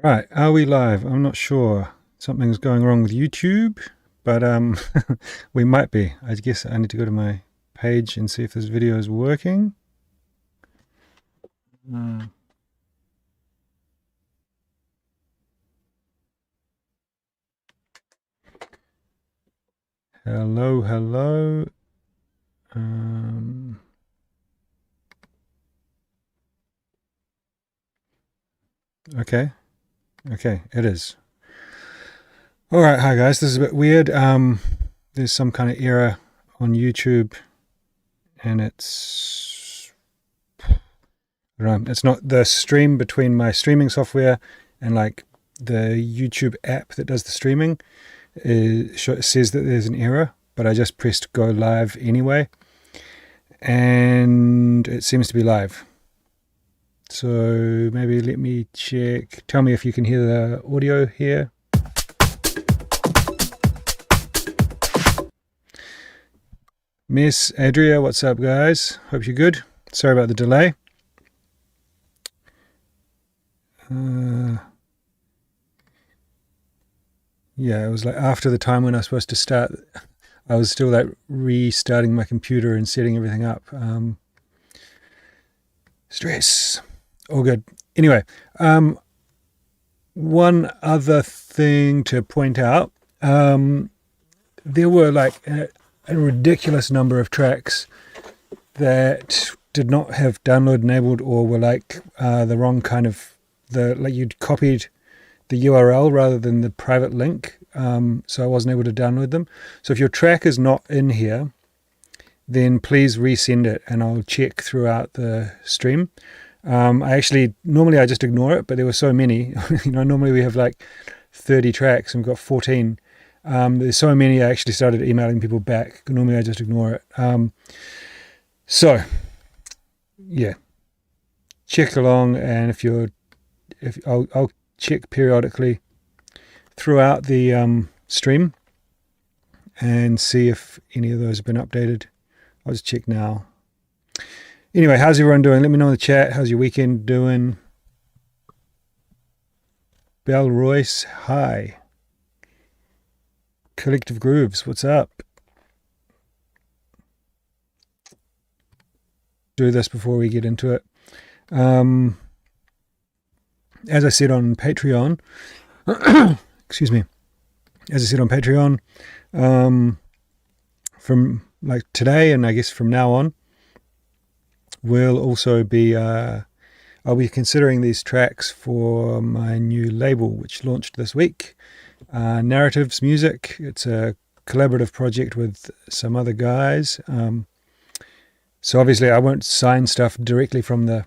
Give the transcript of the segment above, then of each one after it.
Right, are we live? I'm not sure. Something's going wrong with YouTube, but we might be. I guess I need to go to my page and see if this video is working. Hello, hello. Okay, it is. All right, hi guys. This is a bit weird. There's some kind of error on YouTube, and it's not the stream between my streaming software and like the YouTube app that does the streaming. It says that there's an error, but I just pressed go live anyway, and it seems to be live. So maybe let me check. Tell me if you can hear the audio here. Miss Adria, what's up guys? Hope you're good. Sorry about the delay. Yeah, it was like after the time when I was supposed to start. I was still like restarting my computer and setting everything up. Stress. All good. Anyway, one other thing to point out. There were like a ridiculous number of tracks that did not have download enabled, or were like the wrong kind of like you'd copied the URL rather than the private link, so I wasn't able to download them. So if your track is not in here, then please resend it and I'll check throughout the stream. Normally I just ignore it, but there were so many. Normally we have like 30 tracks and we've got 14. There's so many, I actually started emailing people back. Normally I just ignore it. So yeah, check along, and I'll check periodically throughout the stream and see if any of those have been updated. I'll just check now. Anyway, how's everyone doing? Let me know in the chat. How's your weekend doing? Bell Royce, hi. Collective Grooves, what's up? Do this before we get into it. As I said on Patreon, excuse me, as I said on Patreon, from like today and I guess from now on, we'll also be, I'll be considering these tracks for my new label, which launched this week, Narratives Music. It's a collaborative project with some other guys. So obviously I won't sign stuff directly from the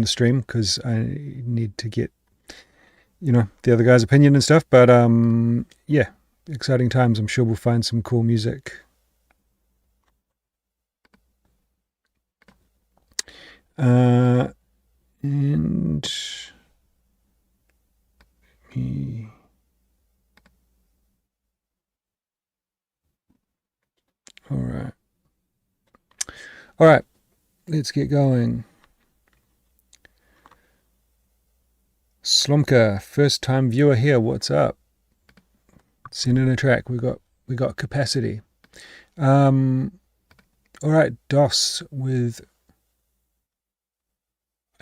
stream, because I need to get, the other guy's opinion and stuff. But yeah, exciting times. I'm sure we'll find some cool music. And all right, let's get going. Slomka, first time viewer here, what's up? Send in a track. We got capacity. All right, DOS with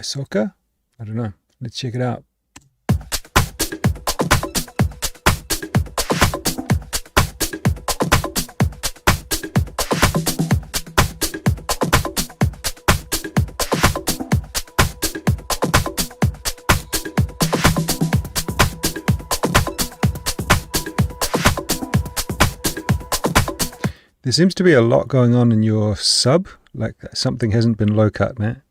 Ahsoka? I don't know. Let's check it out. There seems to be a lot going on in your sub, like something hasn't been low cut, Matt.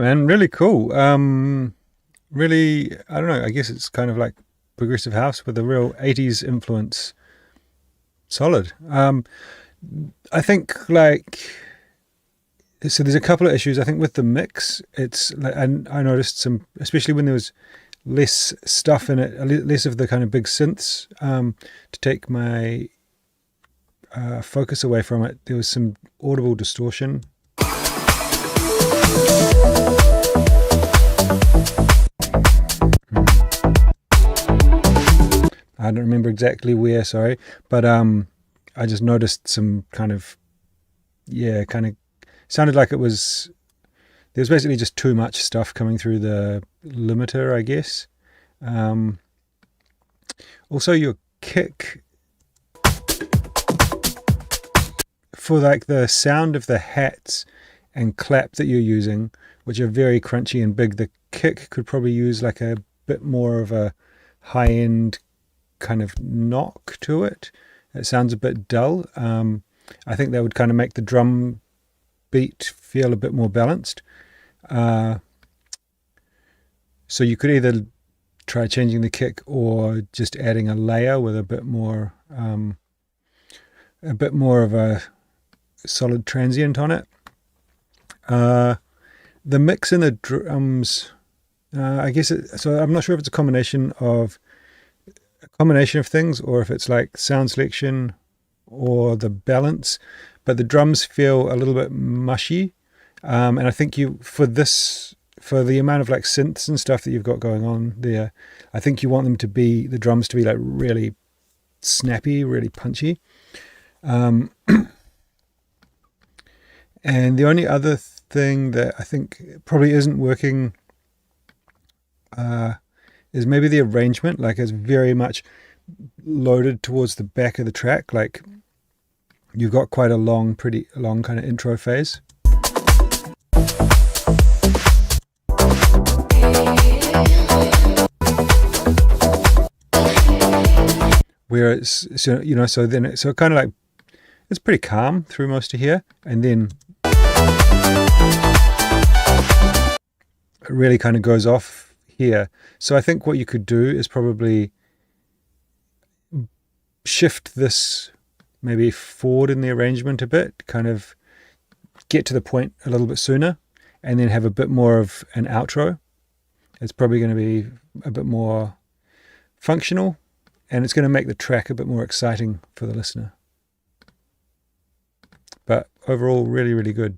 man. Really cool. Really, I don't know. I guess it's kind of like progressive house with a real 80s influence. Solid. I think like, so there's a couple of issues. I think with the mix, it's like, I noticed some, especially when there was less stuff in it, less of the kind of big synths, to take my focus away from it. There was some audible distortion. I don't remember exactly where, sorry, but I just noticed some kind of, sounded like there was basically just too much stuff coming through the limiter, I guess. Also, your kick, for like the sound of the hats and clap that you're using, which are very crunchy and big, the kick could probably use like a bit more of a high-end kind of knock to it. It sounds a bit dull. I think that would kind of make the drum beat feel a bit more balanced. So you could either try changing the kick or just adding a layer with a bit more of a solid transient on it. The mix in the drums, I guess so I'm not sure if it's a combination of things or if it's like sound selection or the balance, but the drums feel a little bit mushy, and I think for the amount of like synths and stuff that you've got going on there, I think you want the drums to be like really snappy, really punchy. And the only other thing that I think probably isn't working is maybe the arrangement. Like, it's very much loaded towards the back of the track. Like, you've got quite a pretty long kind of intro phase. Where it's, so it kind of like, it's pretty calm through most of here, and then it really kind of goes off here. So I think what you could do is probably shift this maybe forward in the arrangement a bit, kind of get to the point a little bit sooner, and then have a bit more of an outro. It's probably going to be a bit more functional, and it's going to make the track a bit more exciting for the listener. But overall, really, really good.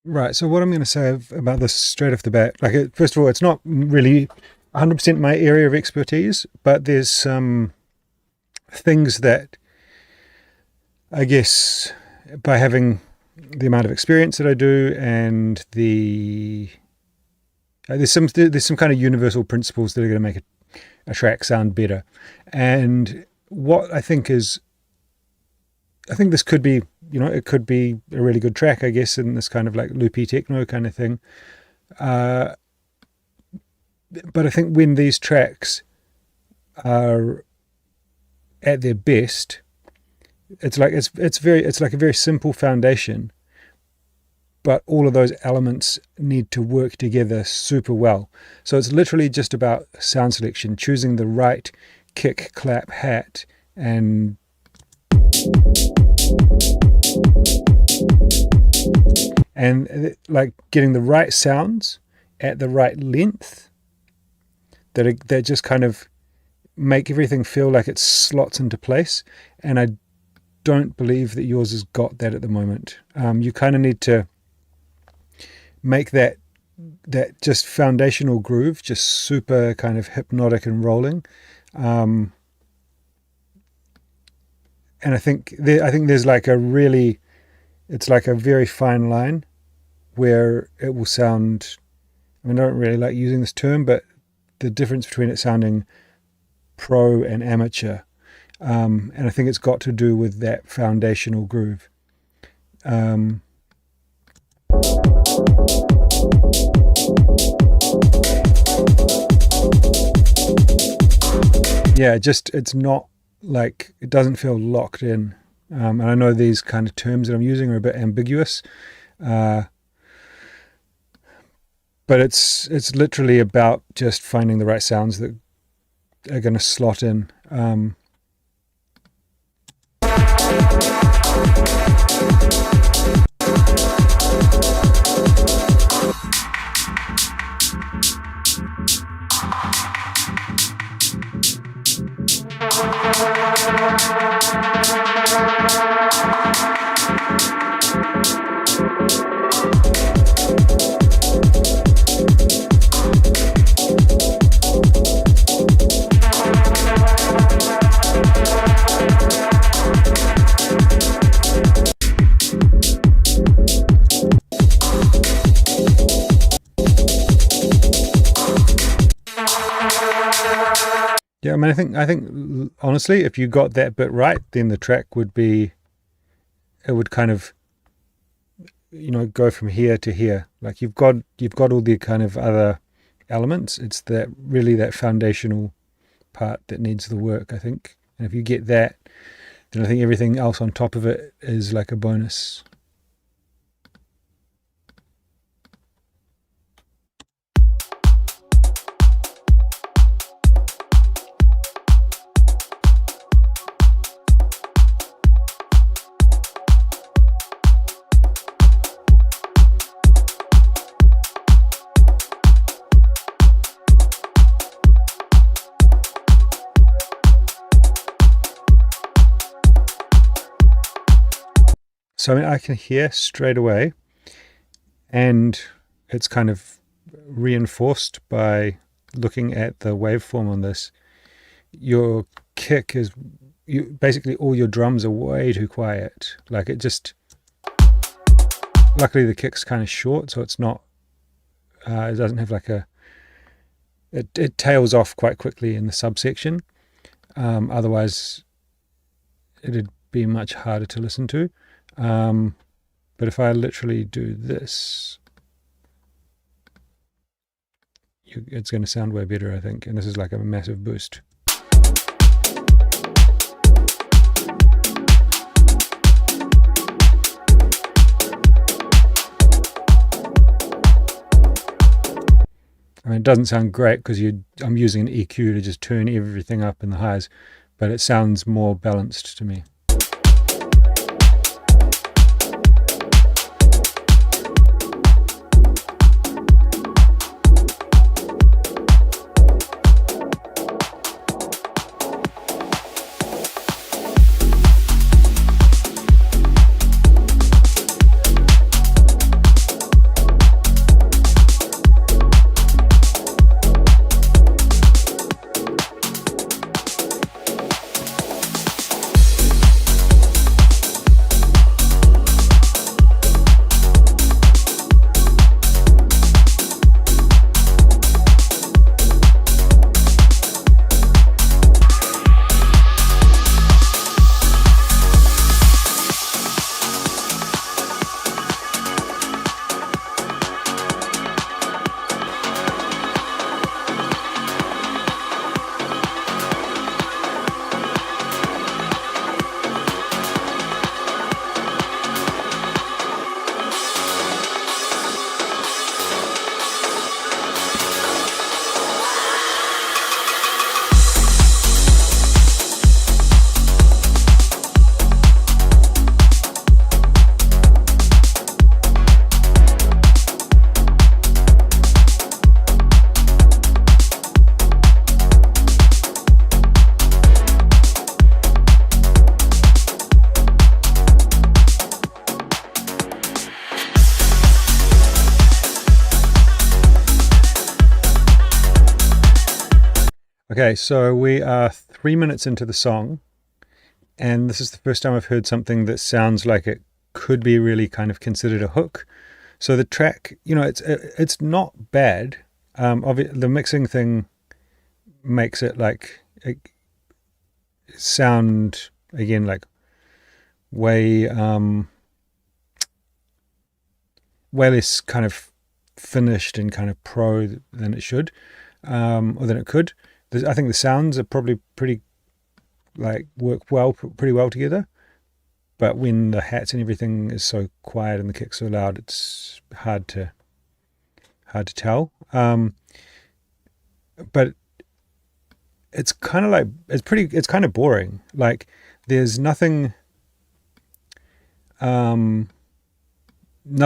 Right, so what I'm going to say about this straight off the bat, like, first of all, it's not really 100% my area of expertise, but there's some things that I guess by having the amount of experience that I do, and there's some kind of universal principles that are going to make a track sound better. And what I think this could be, it could be a really good track, I guess, in this kind of like loopy techno kind of thing. But I think when these tracks are at their best, it's like it's like a very simple foundation, but all of those elements need to work together super well. So it's literally just about sound selection, choosing the right kick, clap, hat, and like getting the right sounds at the right length that just kind of make everything feel like it slots into place. And I don't believe that yours has got that at the moment. You kind of need to make that just foundational groove just super kind of hypnotic and rolling. And I think there's like it's like a very fine line where it will sound, I mean, I don't really like using this term, but the difference between it sounding pro and amateur. And I think it's got to do with that foundational groove. Yeah, it's not like, it doesn't feel locked in. And I know these kind of terms that I'm using are a bit ambiguous, but it's literally about just finding the right sounds that are going to slot in. Yeah, I mean, I think honestly, if you got that bit right, then the track would kind of, go from here to here. Like you've got all the kind of other elements. It's that foundational part that needs the work, I think. And if you get that, then I think everything else on top of it is like a bonus. So I mean, I can hear straight away, and it's kind of reinforced by looking at the waveform on this. Your kick is, basically all your drums are way too quiet. Like luckily the kick's kind of short, so it's not, it doesn't have like it tails off quite quickly in the subsection. Otherwise it'd be much harder to listen to. But if I literally do this, it's going to sound way better, I think. And this is like a massive boost. I mean, it doesn't sound great because I'm using an EQ to just turn everything up in the highs, but it sounds more balanced to me. Okay, so we are 3 minutes into the song, and this is the first time I've heard something that sounds like it could be really kind of considered a hook. So the track, it's not bad. The mixing thing makes it sound again like way less kind of finished and kind of pro than it should, or than it could. I think the sounds are probably work pretty well together, but when the hats and everything is so quiet and the kick's so loud, it's hard to tell. But it's kind of it's kind of boring. Like there's nothing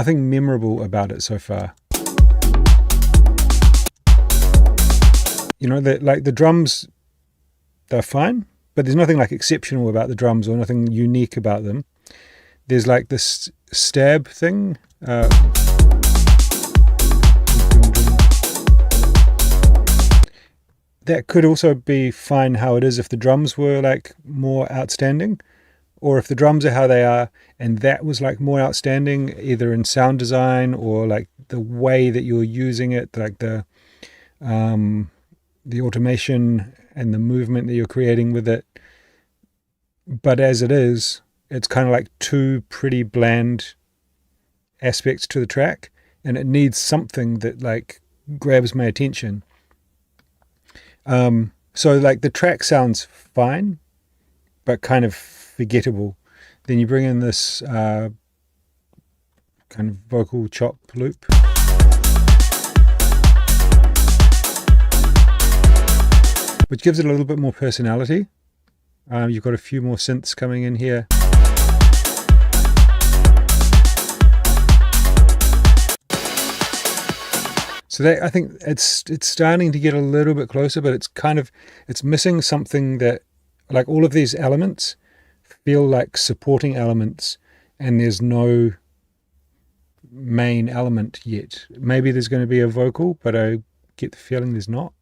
memorable about it so far. The drums, they're fine, but there's nothing exceptional about the drums or nothing unique about them. There's this stab thing. That could also be fine how it is if the drums were more outstanding, or if the drums are how they are and that was more outstanding either in sound design or the way that you're using it, the automation and the movement that you're creating with it. But as it is, it's kind of two pretty bland aspects to the track, and it needs something that grabs my attention. So the track sounds fine, but kind of forgettable. Then you bring in this kind of vocal chop loop. Which gives it a little bit more personality. You've got a few more synths coming in here. So I think it's starting to get a little bit closer, but it's missing something that, all of these elements feel like supporting elements, and there's no main element yet. Maybe there's going to be a vocal, but I get the feeling there's not.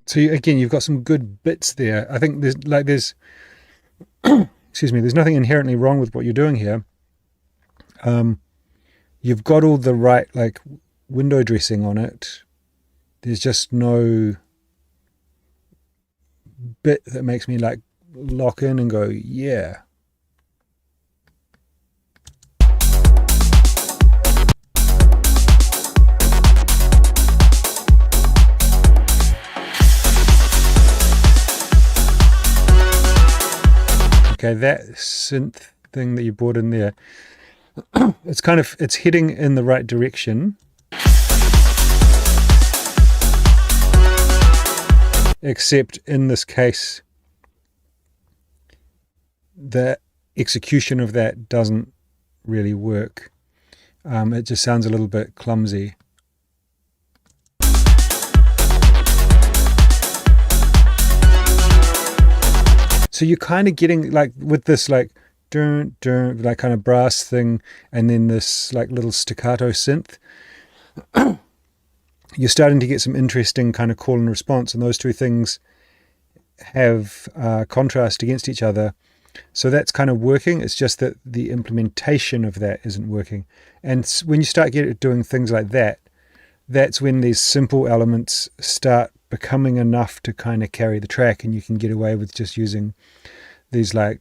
So again, you've got some good bits there. I think there's excuse me, there's nothing inherently wrong with what you're doing here. You've got all the right window dressing on it. There's just no bit that makes me lock in and go, yeah. Okay, that synth thing that you brought in there, it's heading in the right direction. Except in this case, the execution of that doesn't really work. It just sounds a little bit clumsy. So you're kind of getting with this dun, dun, kind of brass thing, and then this little staccato synth. You're starting to get some interesting kind of call and response, and those two things have contrast against each other. So that's kind of working. It's just that the implementation of that isn't working. And when you start doing things like that, that's when these simple elements start becoming enough to kind of carry the track, and you can get away with just using these little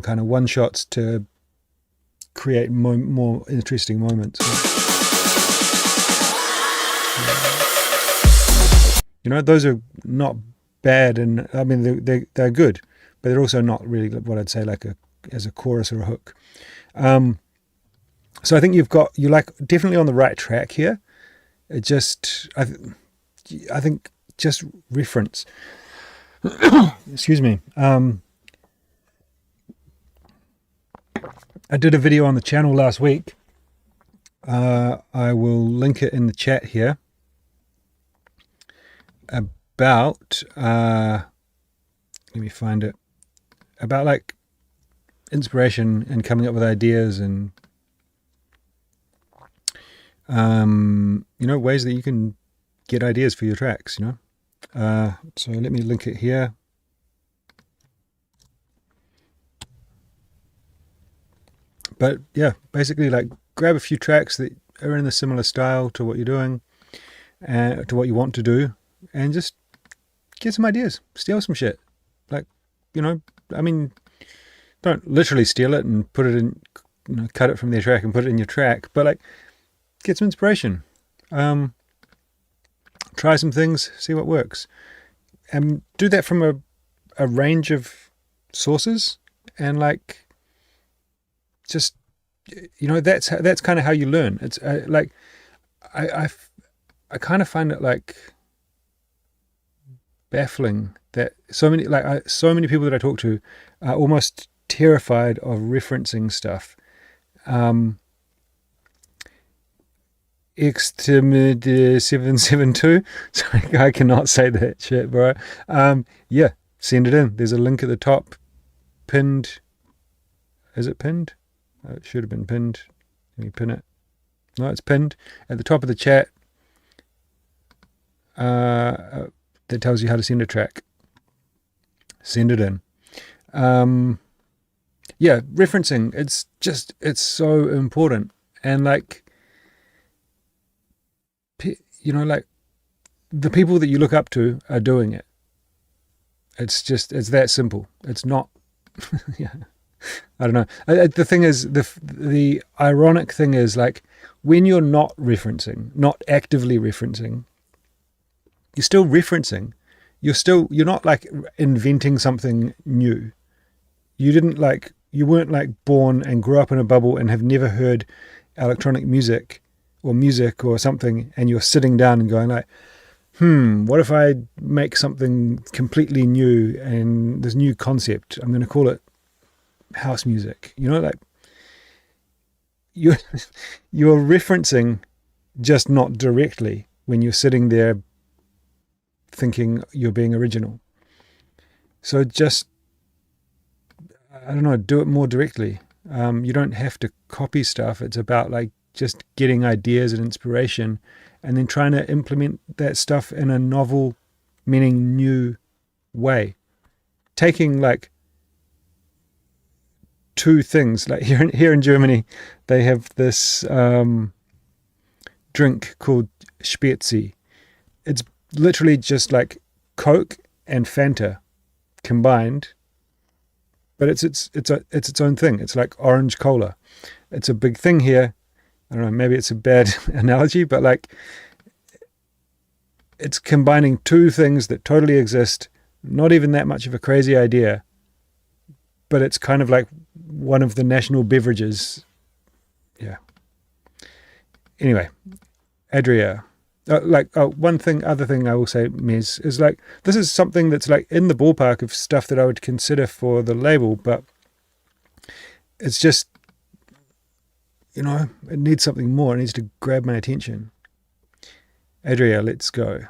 kind of one shots to create more interesting moments. Those are not bad, and I mean they're good, but they're also not really what I'd say as a chorus or a hook. So I think you're definitely on the right track here. It just I think just reference. Excuse me. I did a video on the channel last week I will link it in the chat here, about, let me find it, about like inspiration and coming up with ideas and, ways that you can get ideas for your tracks, So let me link it here. But yeah, basically like grab a few tracks that are in a similar style to what you're doing, to what you want to do, and just get some ideas, steal some shit. Like, don't literally steal it and put it in, cut it from their track and put it in your track, but like get some inspiration. Try some things, see what works, and do that from a range of sources, and like just that's kind of how you learn. It's like I kind of find it like baffling that so many people that I talk to are almost terrified of referencing stuff. X772. Sorry, I cannot say that shit, bro. Yeah, send it in. There's a link at the top, pinned. Is it pinned? It should have been pinned. Let me pin it. No, it's pinned at the top of the chat. That tells you how to send a track. Send it in. Yeah, referencing. It's so important, and like, like the people that you look up to are doing it. It's that simple. It's not. Yeah. I don't know. The thing is, the ironic thing is, like, when you're not actively referencing, you're still referencing. You're not like inventing something new. You weren't like born and grew up in a bubble and have never heard electronic music or something, and you're sitting down and going like, what if I make something completely new and this new concept? I'm going to call it house music. Like you're referencing, just not directly, when you're sitting there thinking you're being original. So just, I don't know, do it more directly. You don't have to copy stuff. It's about like just getting ideas and inspiration, and then trying to implement that stuff in a novel, meaning new way. Taking like two things, like here in Germany, they have this drink called Spezi. It's literally just like Coke and Fanta combined, but it's its own thing. It's like orange cola. It's a big thing here. I don't know, maybe it's a bad analogy, but like it's combining two things that totally exist, not even that much of a crazy idea, but it's kind of like one of the national beverages. Yeah. Anyway, Adria. Other thing I will say, Mez, is like, this is something that's like in the ballpark of stuff that I would consider for the label, but it's just, it needs something more. It needs to grab my attention. Adria, let's go.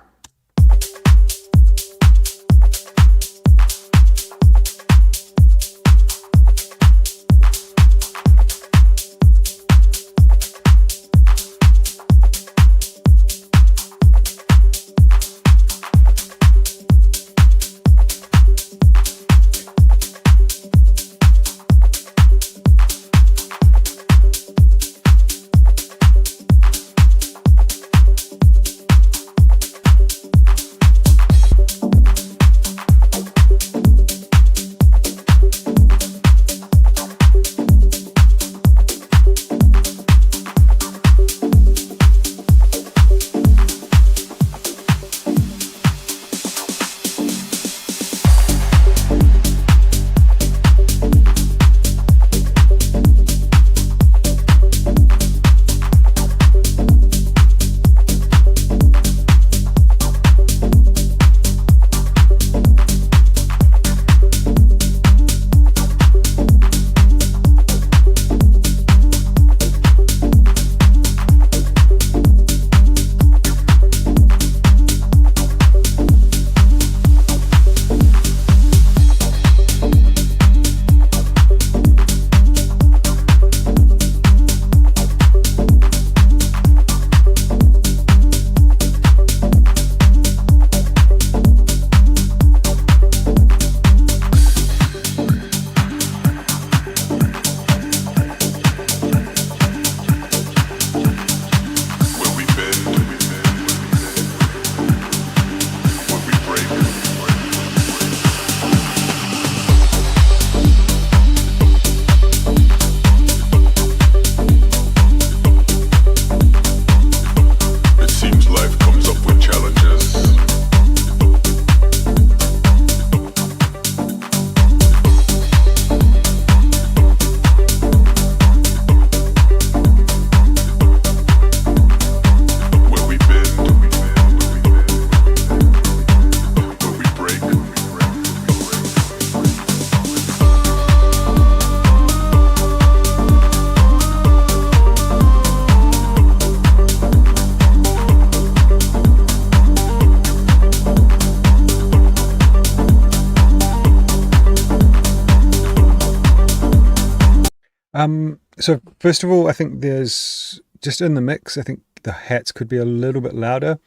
So first of all, I think there's just in the mix, I think the hats could be a little bit louder.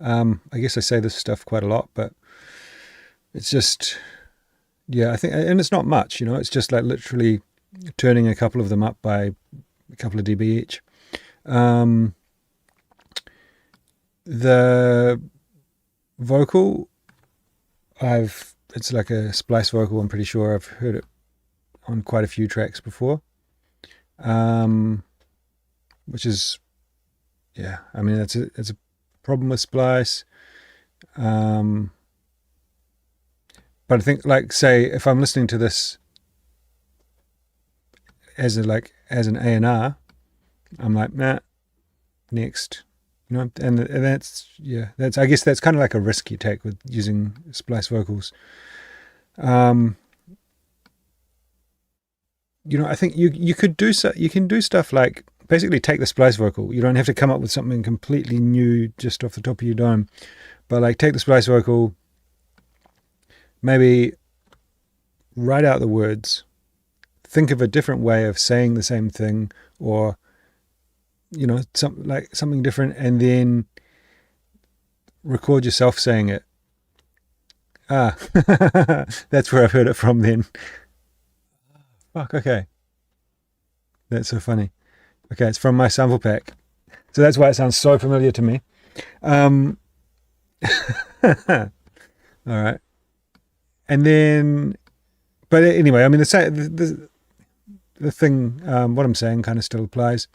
I guess I say this stuff quite a lot, but it's just, yeah, I think, and it's not much, it's just like literally turning a couple of them up by a couple of dB each. The vocal, it's like a splice vocal. I'm pretty sure I've heard it on quite a few tracks before. Which is, yeah, I mean, it's a problem with splice. But I think, like, say, if I'm listening to this as an A&R, I'm like, nah, next, and that's, yeah, I guess that's kind of like a risk you take with using splice vocals. I think you can do stuff like basically take the splice vocal. You don't have to come up with something completely new just off the top of your dome, but like take the splice vocal, maybe write out the words, think of a different way of saying the same thing, or something different, and then record yourself saying it. That's where I've heard it from then. Fuck, okay. That's so funny. Okay, it's from my sample pack. So that's why it sounds so familiar to me. All right. And then, but anyway, I mean, the thing, what I'm saying kind of still applies.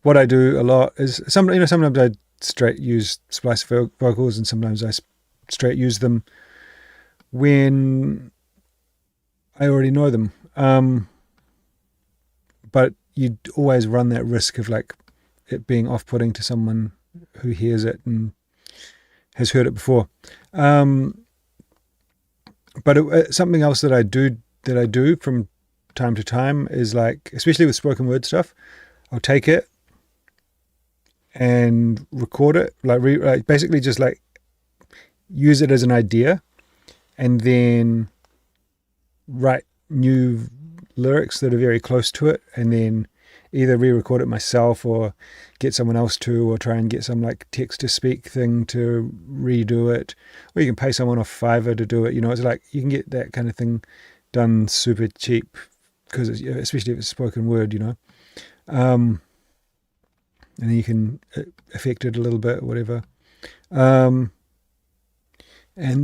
What I do a lot is sometimes I straight use splice vocals, and sometimes I straight use them when I already know them. But you always run that risk of like it being off-putting to someone who hears it and has heard it before. But something else that I do from time to time is like, especially with spoken word stuff, I'll take it and record it, like basically just like use it as an idea, and then write new lyrics that are very close to it, and then either re-record it myself or get someone else to, or try and get some like text-to-speak thing to redo it, or you can pay someone off Fiverr to do it. It's like you can get that kind of thing done super cheap, because especially if it's spoken word, and then you can affect it a little bit or whatever. And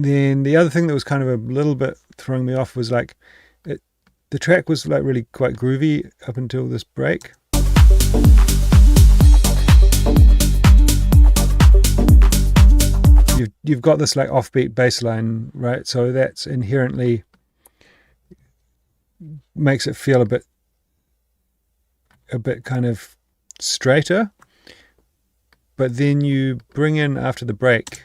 then the other thing that was kind of a little bit throwing me off was like the track was like really quite groovy up until this break. You've got this like offbeat bass line, right? So that's inherently makes it feel a bit kind of straighter. But then you bring in, after the break,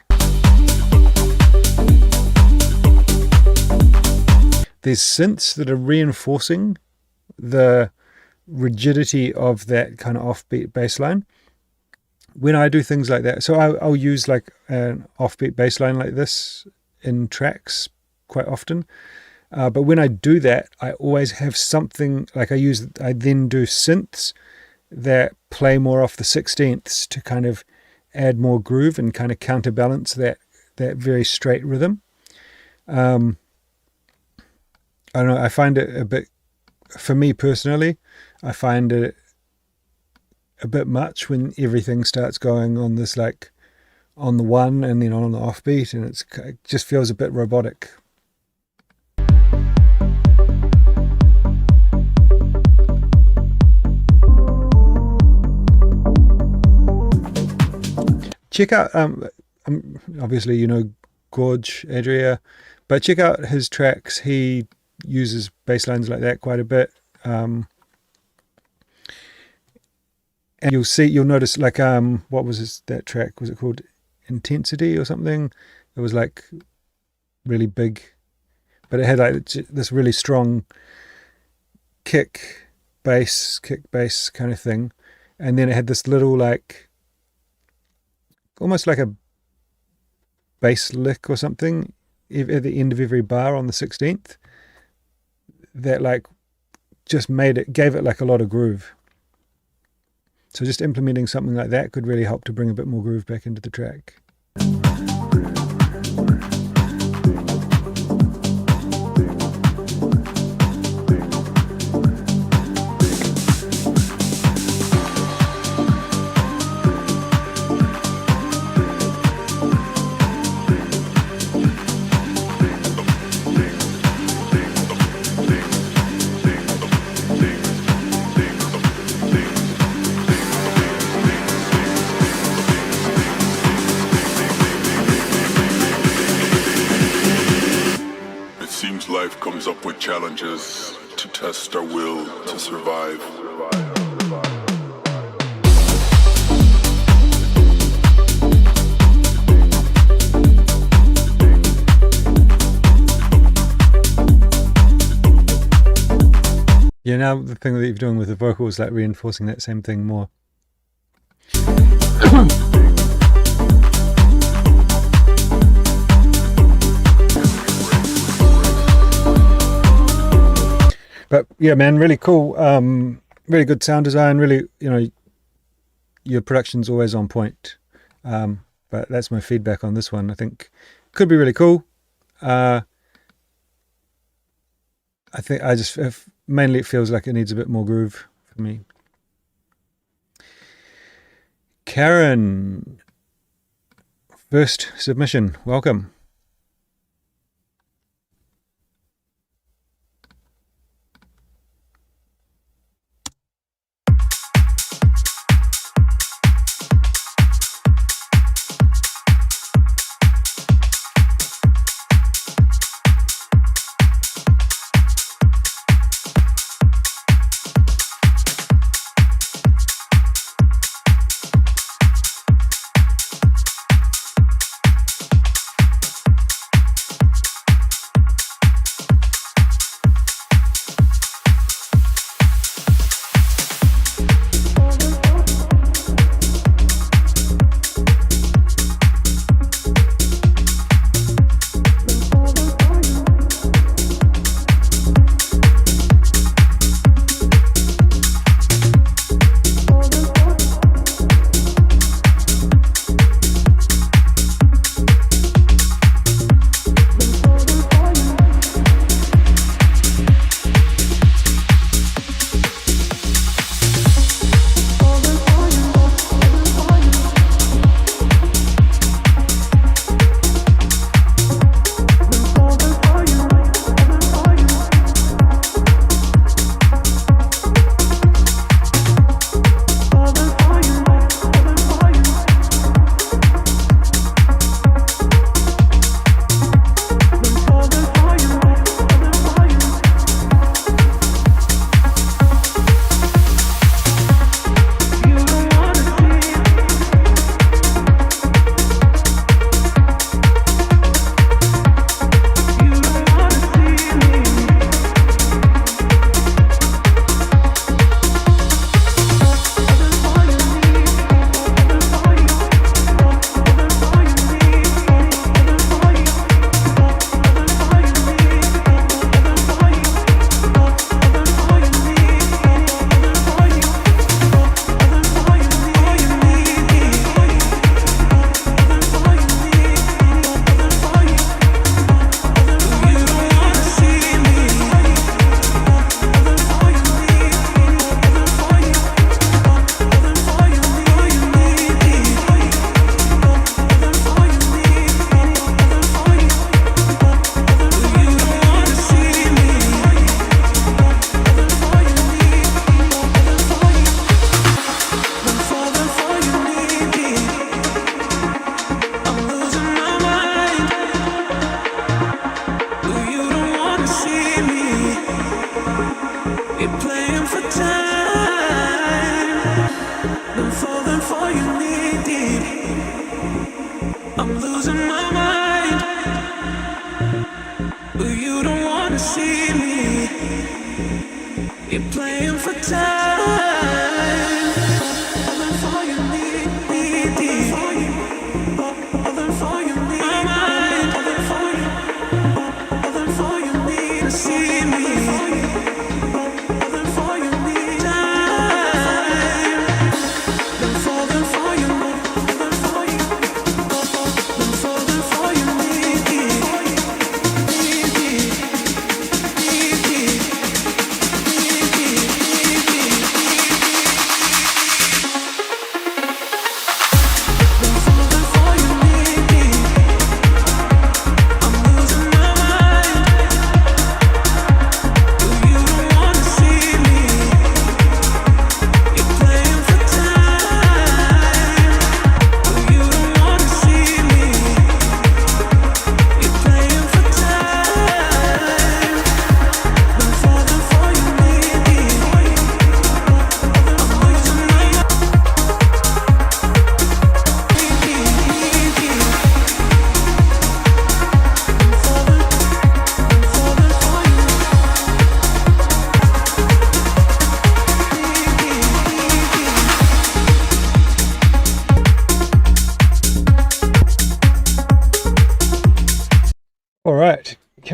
there's synths that are reinforcing the rigidity of that kind of offbeat bass line. When I do things like that, so I'll use like an offbeat bass line like this in tracks quite often. But when I do that, I always have something like I then do synths that play more off the 16ths to kind of add more groove and kind of counterbalance that very straight rhythm. I don't know, I find it a bit, for me personally, I find it a bit much when everything starts going on this like on the one and then on the offbeat, and it just feels a bit robotic. Check out, obviously ऊuuGEAR, but check out his tracks. He uses bass lines like that quite a bit. And you'll notice like, what was that track? Was it called Intensity or something? It was like really big, but it had like this really strong kick bass kind of thing. And then it had this little like, almost like a bass lick or something at the end of every bar on the 16th that like just gave it like a lot of groove. So just implementing something like that could really help to bring a bit more groove back into the track. Life comes up with challenges to test our will to survive. Yeah, now the thing that you're doing with the vocals, like reinforcing that same thing more. But yeah, man, really cool. Really good sound design. Really, your production's always on point. But that's my feedback on this one. I think it could be really cool. I think mainly it feels like it needs a bit more groove for me. Karen, first submission. Welcome.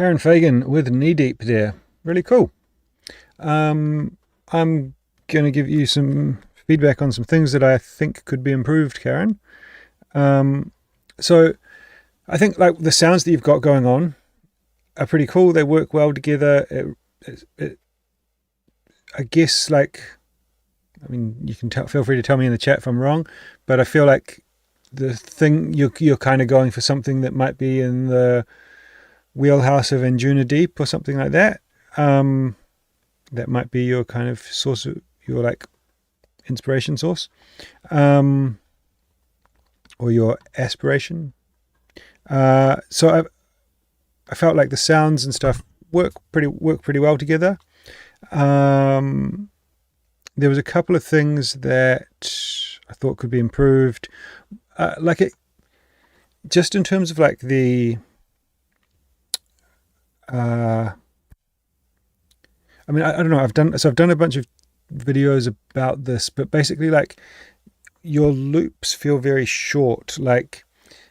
Karen Fagan with Knee Deep there. Really cool. I'm going to give you some feedback on some things that I think could be improved, Karen. So I think like the sounds that you've got going on are pretty cool. They work well together. I guess like, I mean, you can feel free to tell me in the chat if I'm wrong, but I feel like the thing you're kind of going for something that might be in the wheelhouse of Anjuna Deep or something like that. That might be your kind of source of your like inspiration source, or your aspiration. So I felt like the sounds and stuff work pretty well together. There was a couple of things that I thought could be improved, like it just in terms of like the. I mean, I don't know. I've done a bunch of videos about this, but basically, like your loops feel very short. Like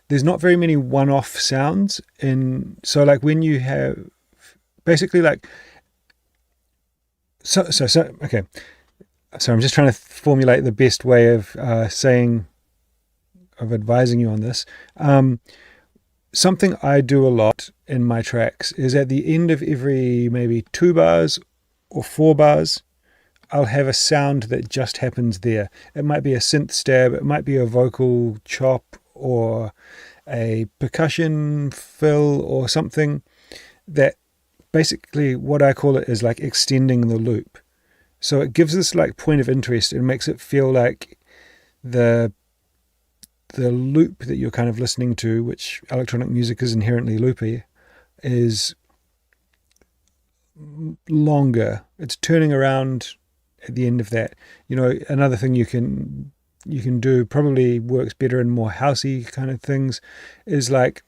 there's not very many one-off sounds in. So like when you have basically like so okay. So I'm just trying to formulate the best way of advising you on this. Something I do a lot in my tracks is at the end of every maybe 2 bars or 4 bars, I'll have a sound that just happens there. It might be a synth stab, it might be a vocal chop or a percussion fill or something that basically what I call it is like extending the loop. So it gives this like point of interest and makes it feel like the loop that you're kind of listening to, which electronic music is inherently loopy, is longer. It's turning around at the end of that. You know, another thing you can do, probably works better in more housey kind of things, is like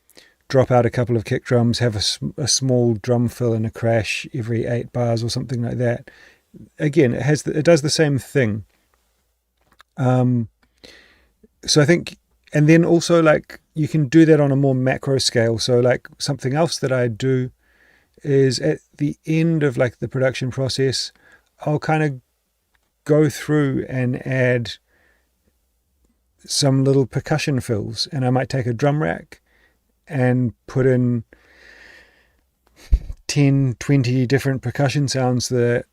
drop out a couple of kick drums, have a small drum fill and a crash every 8 bars or something like that. Again, it does the same thing. So I think, and then also like you can do that on a more macro scale. So like something else that I do is at the end of like the production process, I'll kind of go through and add some little percussion fills, and I might take a drum rack and put in 10, 20 different percussion sounds that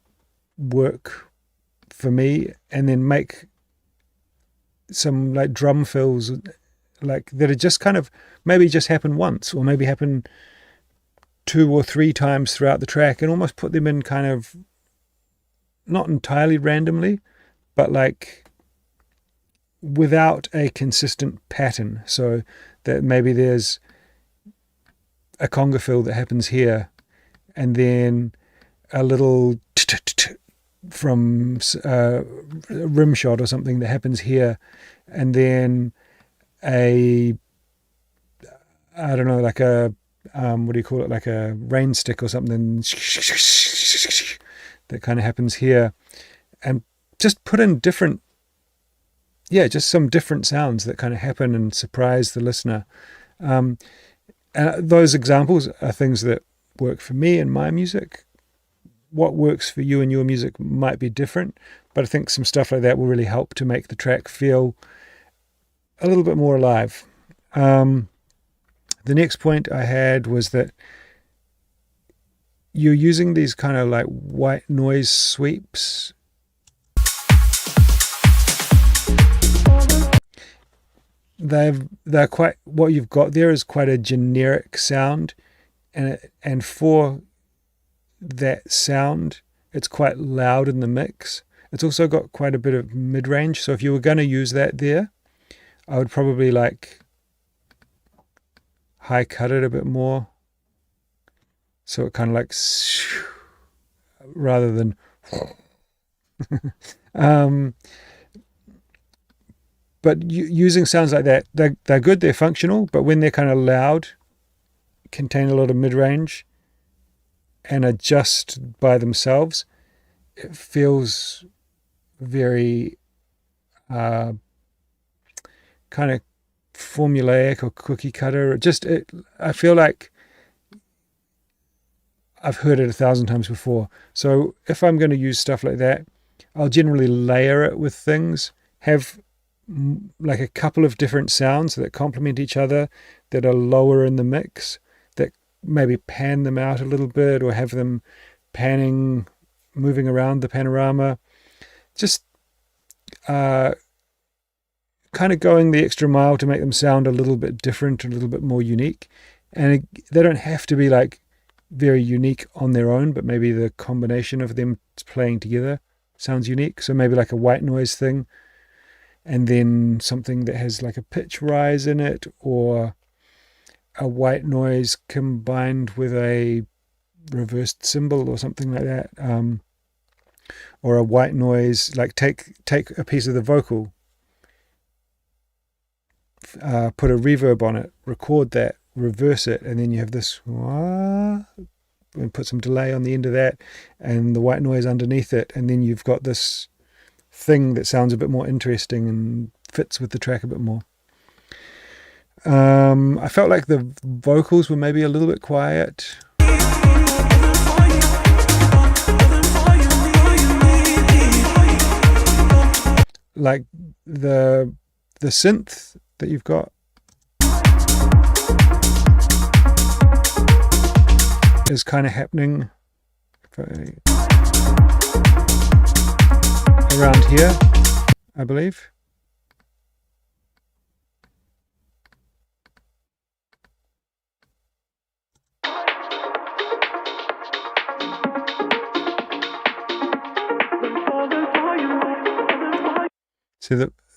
work for me, and then make some like drum fills like that are just kind of maybe just happen once or maybe happen 2 or 3 times throughout the track, and almost put them in kind of not entirely randomly, but like without a consistent pattern. So that maybe there's a conga fill that happens here, and then a little from a rim shot or something that happens here, and then I don't know, like a what do you call it, like a rain stick or something that kind of happens here, and just put in different, just some different sounds that kind of happen and surprise the listener. And those examples are things that work for me and my music. What works for you and your music might be different, but I think some stuff like that will really help to make the track feel a little bit more alive. The next point I had was that you're using these kind of like white noise sweeps. They're quite, what you've got there is quite a generic sound, and for that sound, it's quite loud in the mix. It's also got quite a bit of mid-range, so if you were going to use that there, I would probably like high cut it a bit more, so it kind of like rather than but using sounds like that, they're good, they're functional, but when they're kind of loud, contain a lot of mid-range, and are just by themselves, it feels very kind of formulaic or cookie cutter. I feel like I've heard it 1,000 times before. So if I'm going to use stuff like that, I'll generally layer it with things, have like a couple of different sounds that complement each other, that are lower in the mix, that maybe pan them out a little bit, or have them panning, moving around the panorama. Just kind of going the extra mile to make them sound a little bit different, a little bit more unique. And they don't have to be like very unique on their own, but maybe the combination of them playing together sounds unique. So maybe like a white noise thing, and then something that has like a pitch rise in it, or a white noise combined with a reversed cymbal or something like that. Or a white noise, like take a piece of the vocal, put a reverb on it, record that, reverse it, and then you have this, and put some delay on the end of that, and the white noise underneath it, and then you've got this thing that sounds a bit more interesting and fits with the track a bit more. I felt like the vocals were maybe a little bit quiet. Like the synth that you've got is kind of happening around here, I believe.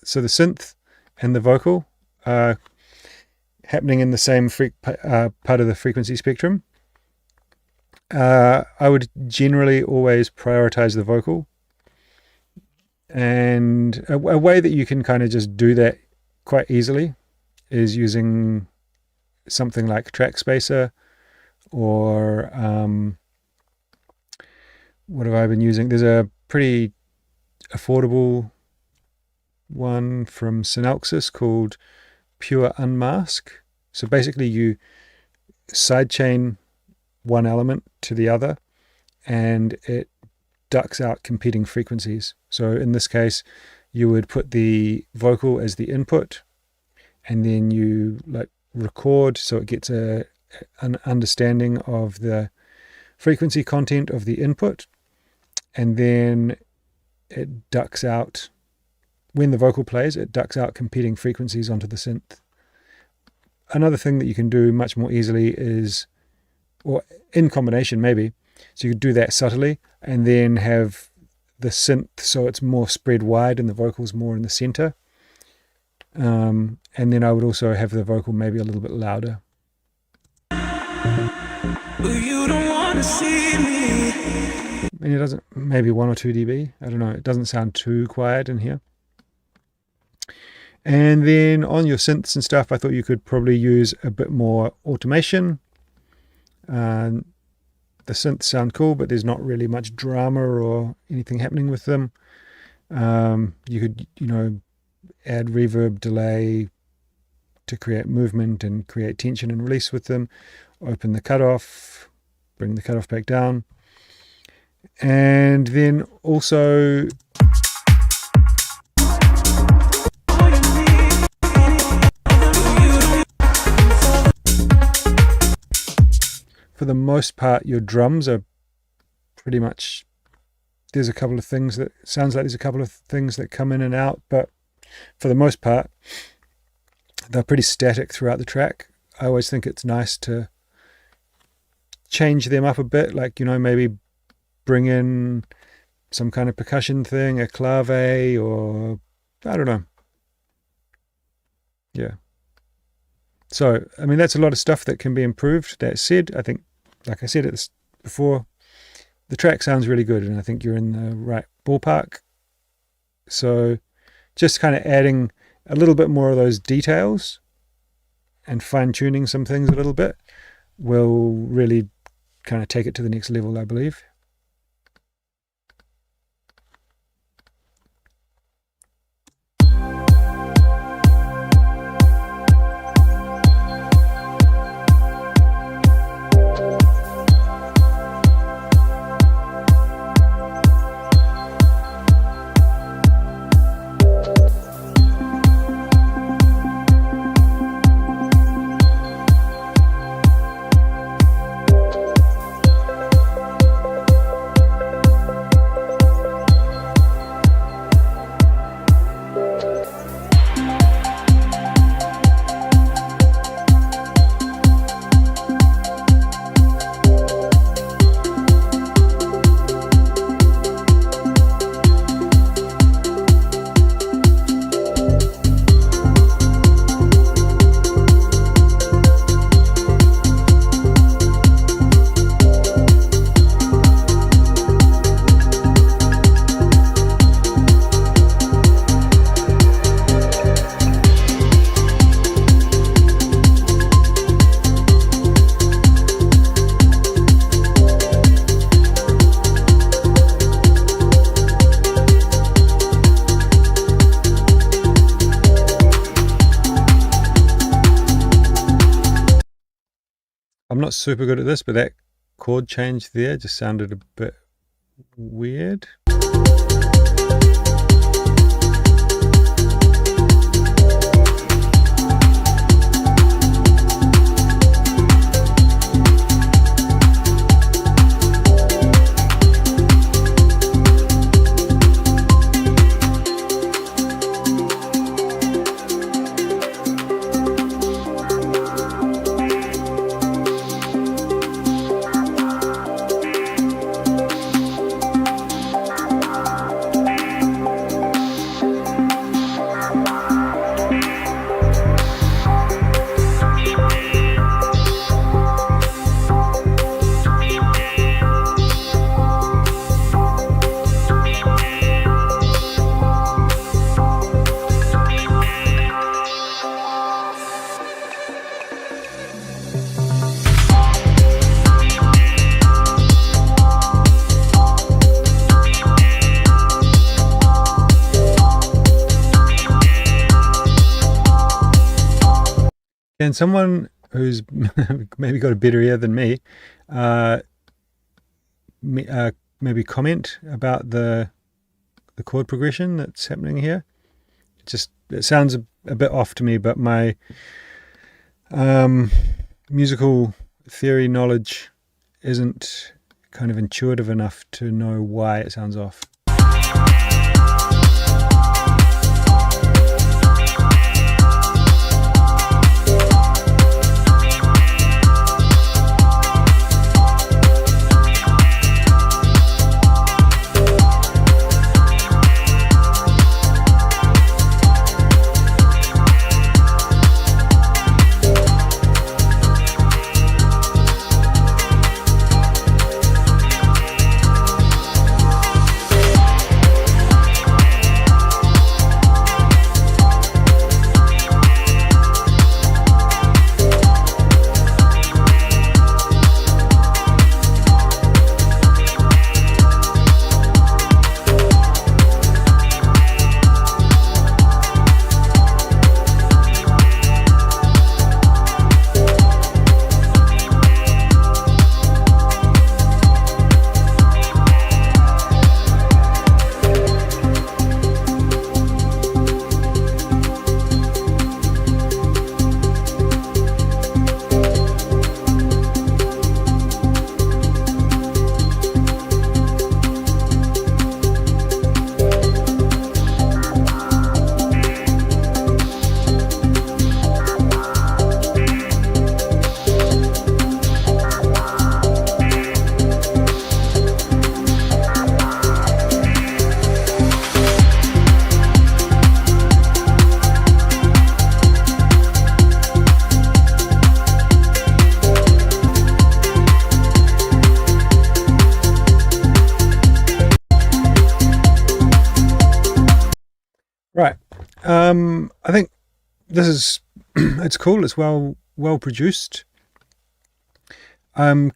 So the synth and the vocal are happening in the same part of the frequency spectrum. I would generally always prioritize the vocal, and a way that you can kind of just do that quite easily is using something like Track Spacer, or what have I been using? There's a pretty affordable one from Synalxis called Pure Unmask. So basically you sidechain one element to the other, and it ducks out competing frequencies. So in this case, you would put the vocal as the input, and then you like record so it gets an understanding of the frequency content of the input, and then it ducks out, when the vocal plays, it ducks out competing frequencies onto the synth. Another thing that you can do much more easily is, or in combination maybe, so you could do that subtly and then have the synth so it's more spread wide and the vocals more in the center. And then I would also have the vocal maybe a little bit louder. You don't want to see me. And it doesn't, maybe 1 or 2 dB, I don't know, it doesn't sound too quiet in here. And then on your synths and stuff, I thought you could probably use a bit more automation. The synths sound cool, but there's not really much drama or anything happening with them. You could, add reverb, delay to create movement and create tension and release with them. Open the cutoff, bring the cutoff back down. And then also for the most part, your drums are pretty much, there's a couple of things that, sounds like there's a couple of things that come in and out, but for the most part, they're pretty static throughout the track. I always think it's nice to change them up a bit, like, maybe bring in some kind of percussion thing, a clave, or I don't know. Yeah. So, I mean, that's a lot of stuff that can be improved. That said, I think, like I said it before, the track sounds really good, and I think you're in the right ballpark. So just kind of adding a little bit more of those details and fine-tuning some things a little bit will really kind of take it to the next level, I believe. not super good at this, but that chord change there just sounded a bit weird. And someone who's maybe got a better ear than me, maybe comment about the chord progression that's happening here. It sounds a bit off to me, but my musical theory knowledge isn't kind of intuitive enough to know why it sounds off. Right. I think this is it's cool. It's well produced. I'm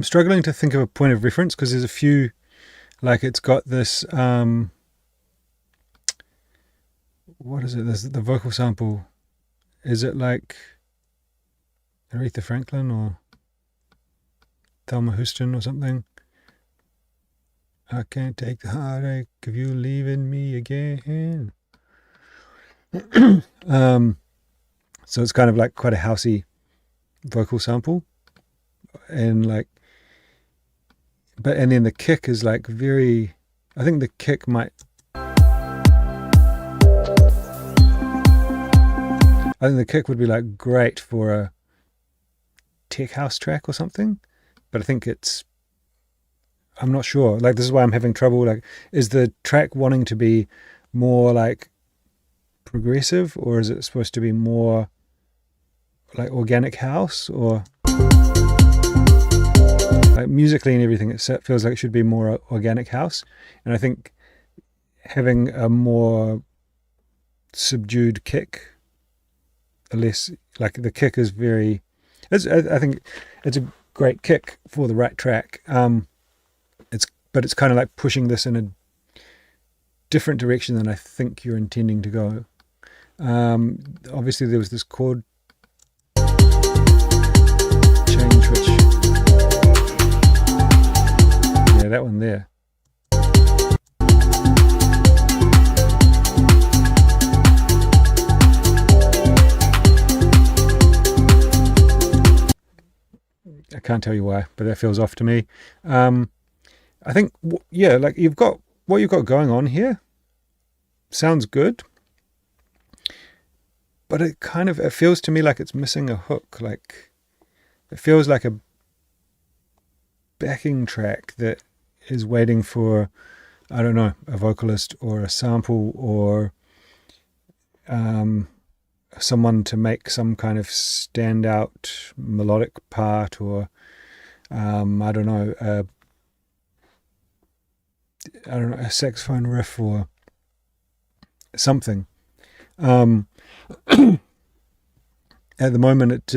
struggling to think of a point of reference because there's a few, like it's got this what is it? There's the vocal sample. Is it like Aretha Franklin or Thelma Houston or something? I can't take the heartache of you leaving me again. So it's kind of like quite a housey vocal sample, and like, and then the kick is like very. I think the kick might. I think the kick would be like great for a tech house track or something, but I think I'm not sure. Like, this is why I'm having trouble. Like, is the track wanting to be more like progressive, or is it supposed to be more like organic house, or like musically and everything? It feels like it should be more organic house, and I think having a more subdued kick, less like the kick is very. I think it's a great kick for the right track. But it's kind of like pushing this in a different direction than I think you're intending to go. Obviously there was this chord. switch. Yeah, that one there. I can't tell you why, but that feels off to me. I think, yeah, like what you've got going on here sounds good, but it feels to me like it's missing a hook. Like it feels like a backing track that is waiting for, I don't know, a vocalist or a sample or someone to make some kind of standout melodic part, or I don't know, a saxophone riff or something. At the moment, it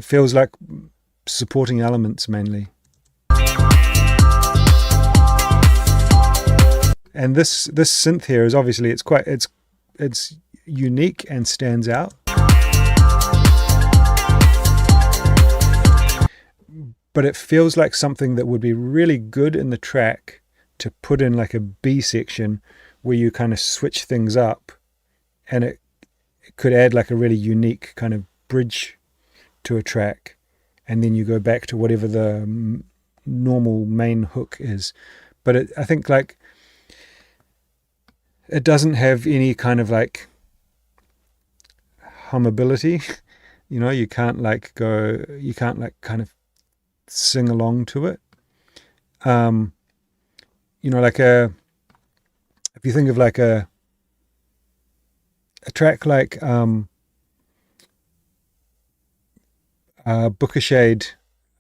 feels like supporting elements mainly. And this synth here is obviously it's unique and stands out. But it feels like something that would be really good in the track to put in like a B section where you kind of switch things up, and it could add like a really unique kind of bridge to a track, and then you go back to whatever the normal main hook is. But I think like it doesn't have any kind of like hummability. You know, you can't like kind of sing along to it. You know, like if you think of like a track like Book a Shade,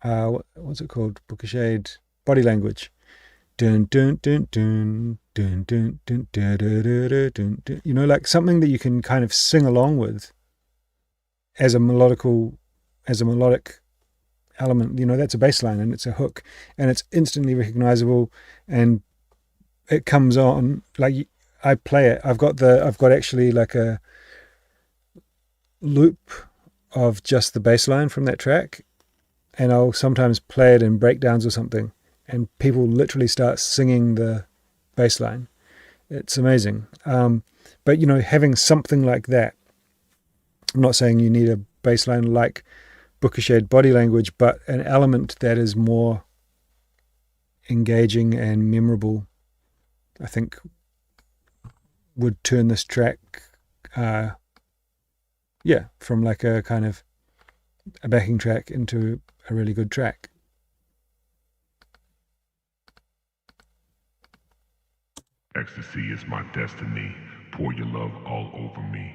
what's it called? Book a Shade, Body Language. Dun dun dun dun dun dun dun dun dun dun dun dun. You know, like something that you can kind of sing along with as a melodic element. You know, that's a bass line and it's a hook and it's instantly recognizable, and it comes on like I play it. I've got actually like a loop of just the bass line from that track, and I'll sometimes play it in breakdowns or something, and people literally start singing the bass line. It's amazing. But you know, having something like that, I'm not saying you need a bass line like Book a Shade, Body Language, but an element that is more engaging and memorable, I think would turn this track from like a kind of a backing track into a really good track. Ecstasy is my destiny. Pour your love all over me.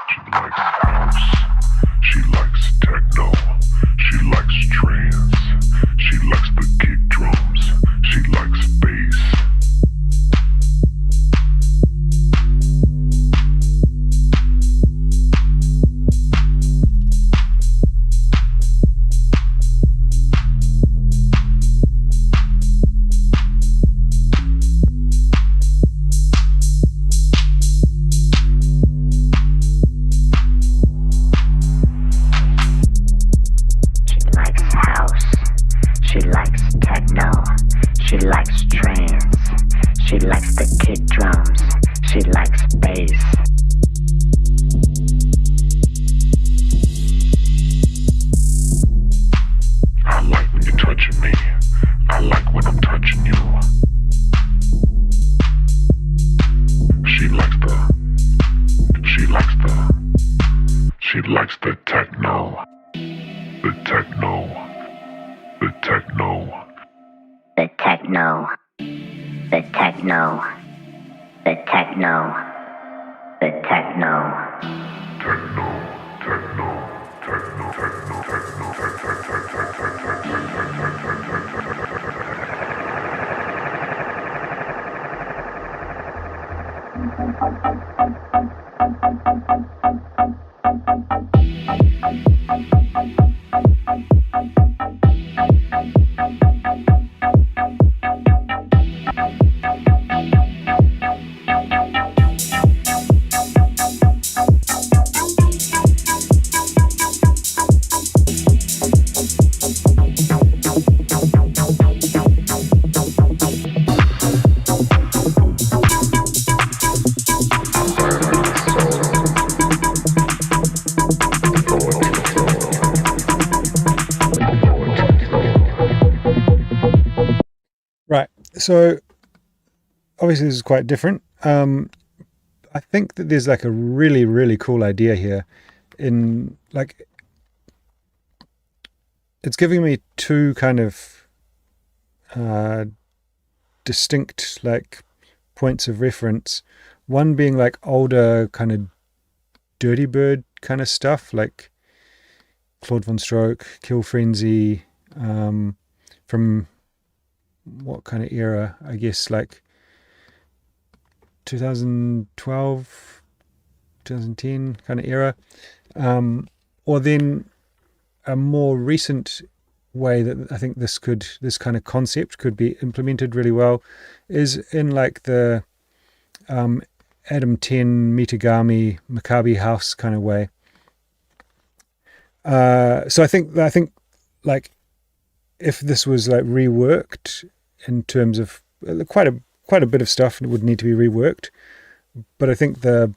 She likes house. She likes techno. She likes trance. She likes the kick drums. She likes bass. So obviously this is quite different. I think that there's like a really, really cool idea here in like, it's giving me two kind of distinct like points of reference. One being like older kind of Dirty Bird kind of stuff, like Claude Von Stroke, Kill Frenzy, from what kind of era? I guess like 2012, 2010 kind of era. Or then a more recent way that I think this kind of concept could be implemented really well is in like the Adam 10 Mitagami Maccabi House kind of way. So I think like if this was like reworked in terms of quite a bit of stuff would need to be reworked, but I think the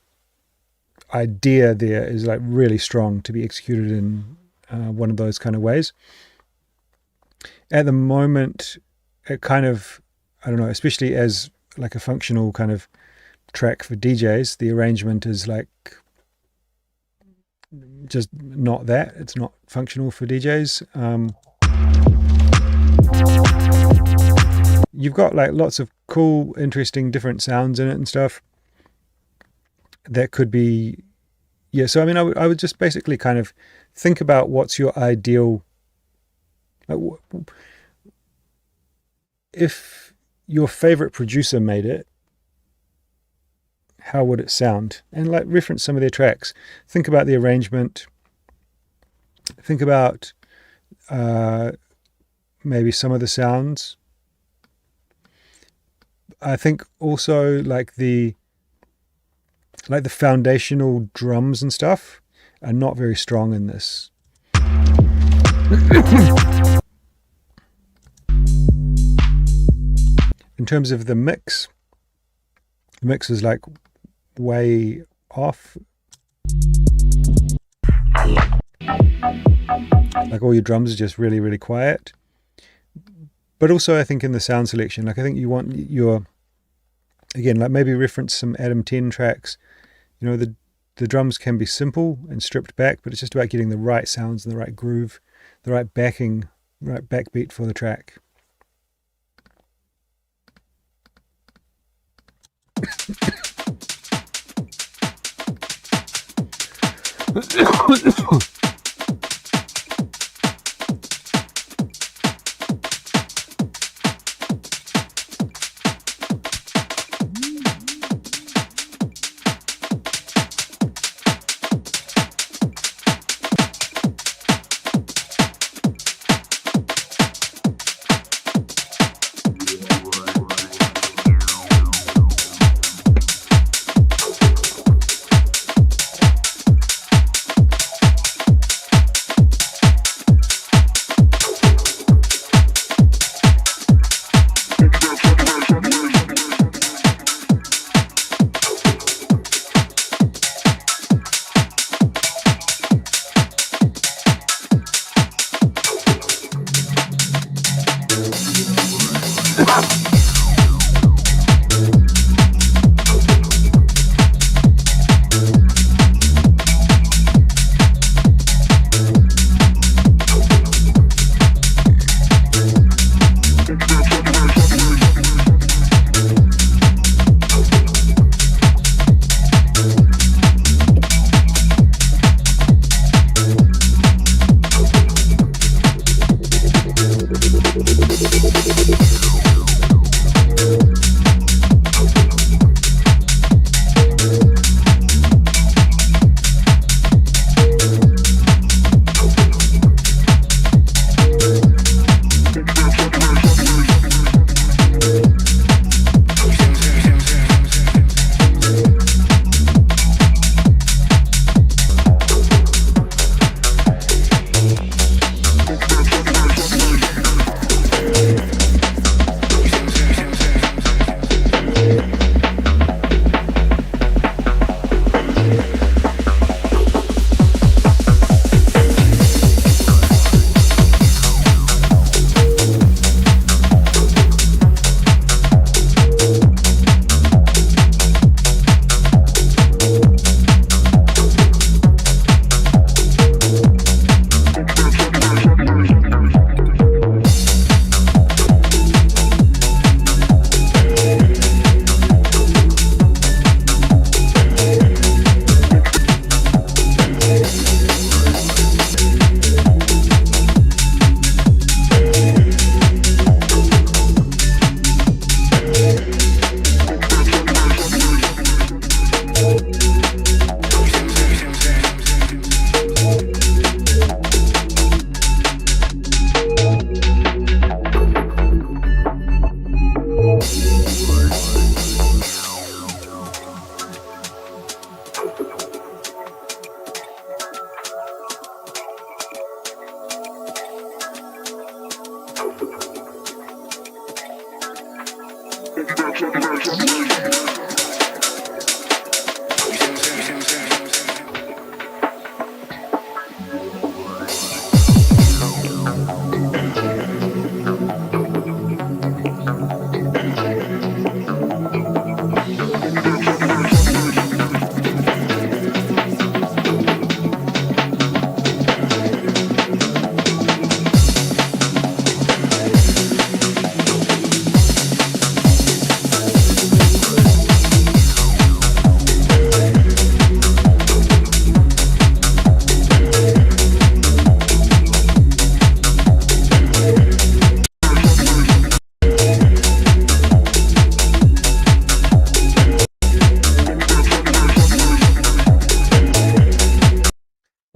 idea there is like really strong to be executed in one of those kind of ways. At the moment, it kind of, I don't know, especially as like a functional kind of track for DJs, the arrangement is like just not that. It's not functional for DJs. You've got like lots of cool, interesting, different sounds in it and stuff that could be, yeah. So I mean, I would just basically kind of think about what's your ideal. If your favorite producer made it, how would it sound? And like reference some of their tracks. Think about the arrangement. Think about maybe some of the sounds. I think also like the foundational drums and stuff are not very strong in this. In terms of the mix is like way off. Like all your drums are just really, really quiet. But also I think in the sound selection, like I think you want your, again, like maybe reference some Adam 10 tracks. You know, the drums can be simple and stripped back, but it's just about getting the right sounds and the right groove, the right backing, right backbeat for the track.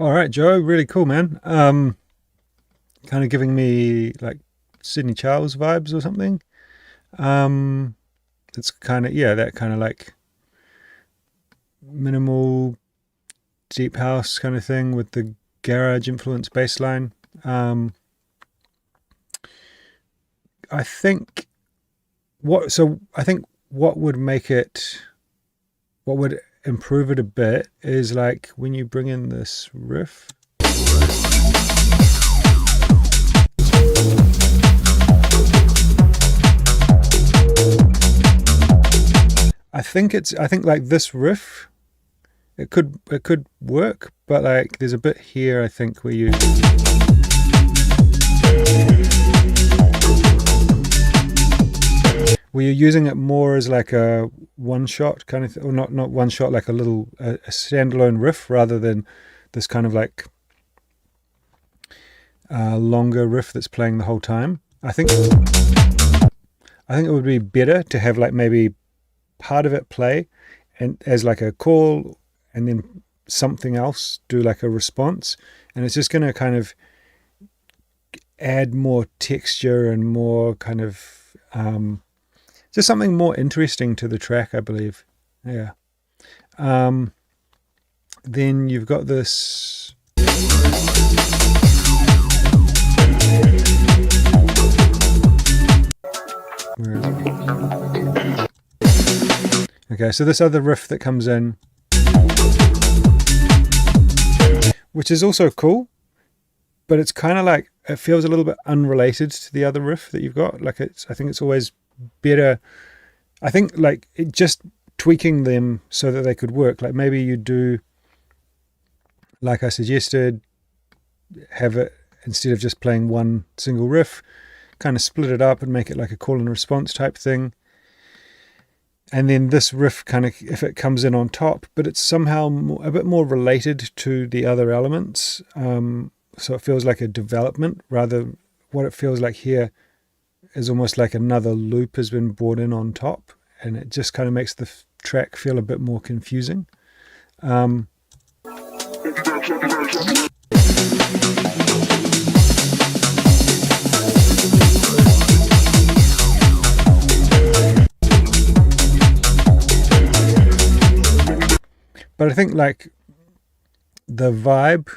All right, Joe, really cool, man. Kind of giving me like Sydney Charles vibes or something. It's kind of, that kind of like minimal deep house kind of thing with the garage influence bass line. I think what would make it, what would improve it a bit is like when you bring in this riff. I think like this riff, it could work, but like there's a bit here I think where you're using it more as like a one shot kind of or not one shot, like a standalone riff rather than this kind of like longer riff that's playing the whole time. I think it would be better to have like maybe part of it play and as like a call, and then something else do like a response, and it's just going to kind of add more texture and more kind of just something more interesting to the track, I believe. Yeah. Then you've got this. Where is it? Okay, so this other riff that comes in, which is also cool, but it's kind of like, it feels a little bit unrelated to the other riff that you've got. Like I think it's always better. I think like just tweaking them so that they could work. Like maybe you do, like I suggested, have it, instead of just playing one single riff, kind of split it up and make it like a call and response type thing. And then this riff kind of, if it comes in on top, but it's somehow a bit more related to the other elements. So it feels like a development, rather what it feels like here is almost like another loop has been brought in on top, and it just kind of makes the track feel a bit more confusing. But I think like the vibe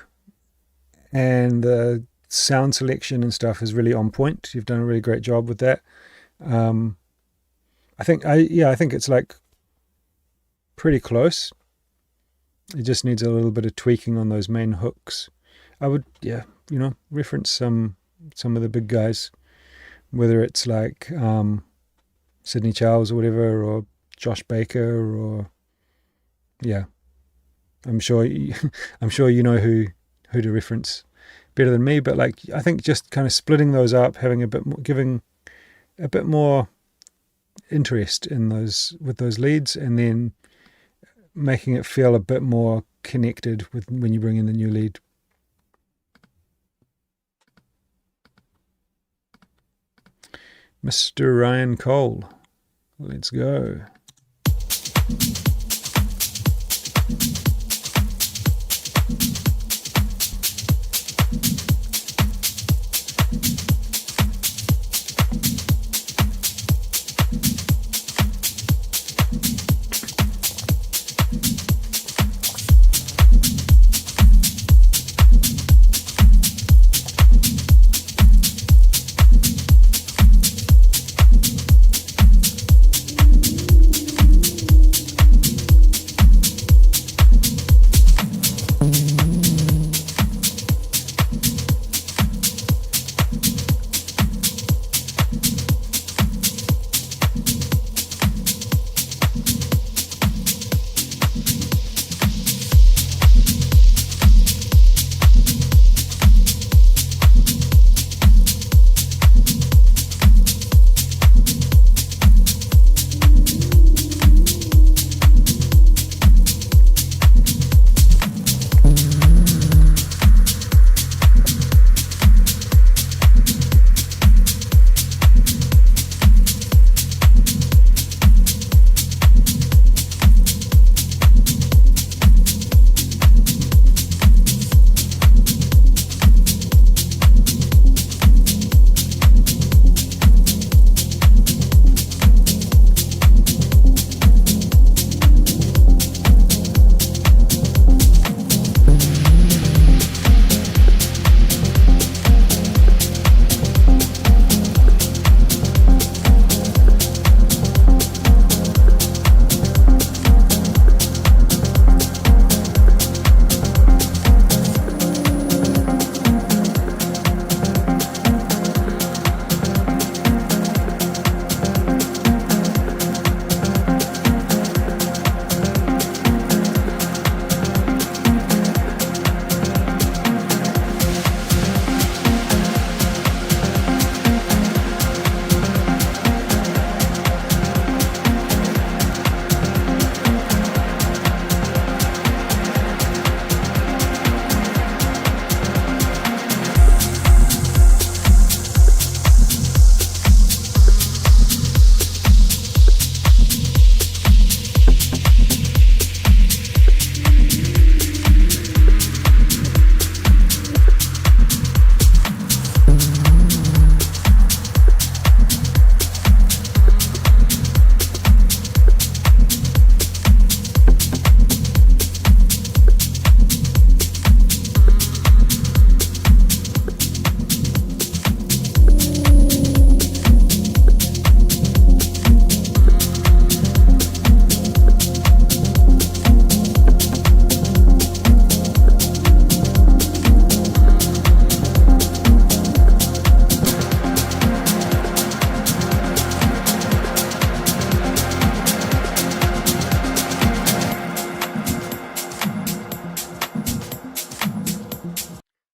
and the sound selection and stuff is really on point. You've done a really great job with that. I think it's like pretty close. It just needs a little bit of tweaking on those main hooks. I would, reference some of the big guys, whether it's like Sydney Charles or whatever, or Josh Baker, or I'm sure you know who to reference better than me, but like I think just kind of splitting those up, having a bit more, giving a bit more interest in those with those leads, and then making it feel a bit more connected with when you bring in the new lead. Mr. Ryan Cole, let's go.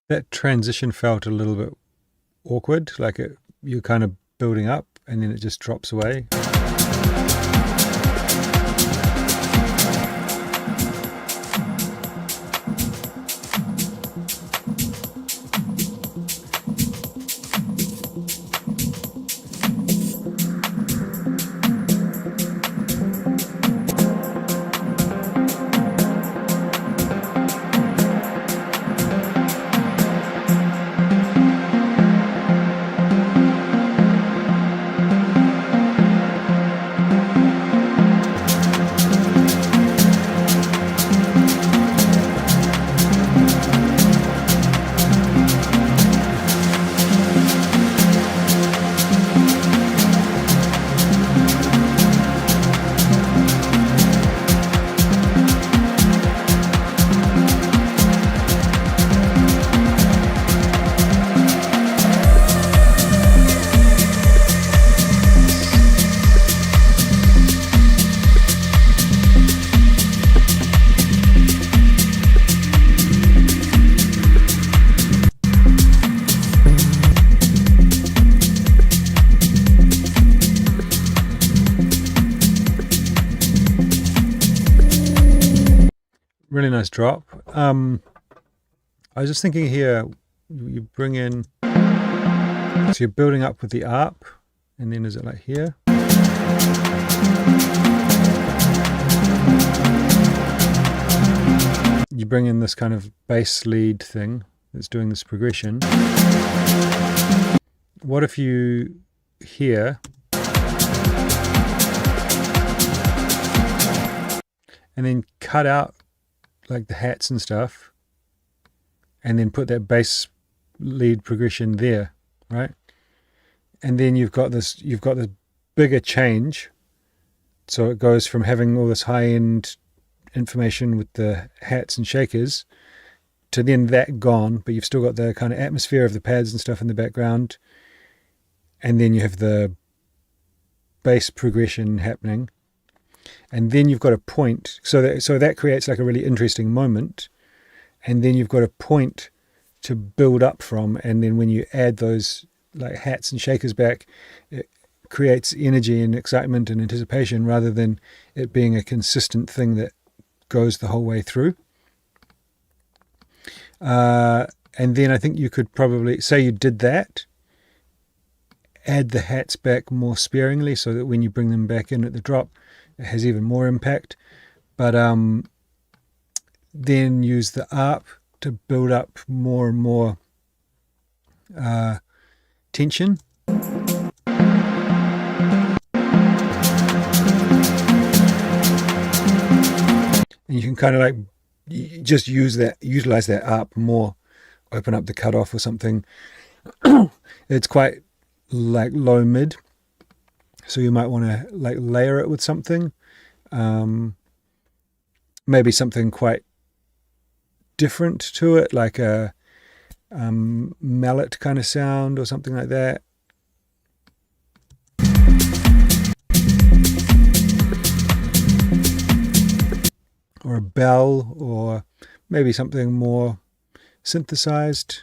that transition felt a little bit awkward, like you're kind of building up and then it just drops away. Really nice drop. I was just thinking here, you bring in, so you're building up with the ARP, and then is it like here? You bring in this kind of bass lead thing that's doing this progression. What if you here and then cut out like the hats and stuff, and then put that bass lead progression there, right? And then you've got this bigger change. So it goes from having all this high-end information with the hats and shakers to then that gone, but you've still got the kind of atmosphere of the pads and stuff in the background, and then you have the bass progression happening. And then you've got a point, so that creates like a really interesting moment, and then you've got a point to build up from, and then when you add those like hats and shakers back, it creates energy and excitement and anticipation rather than it being a consistent thing that goes the whole way through. And then I think you could probably say you did that, add the hats back more sparingly so that when you bring them back in at the drop, it has even more impact, but then use the ARP to build up more and more tension. And you can kind of like just utilize that ARP more, open up the cutoff or something. It's quite like low mid. So you might want to like layer it with something, maybe something quite different to it, like a mallet kind of sound or something like that. Or a bell, or maybe something more synthesized.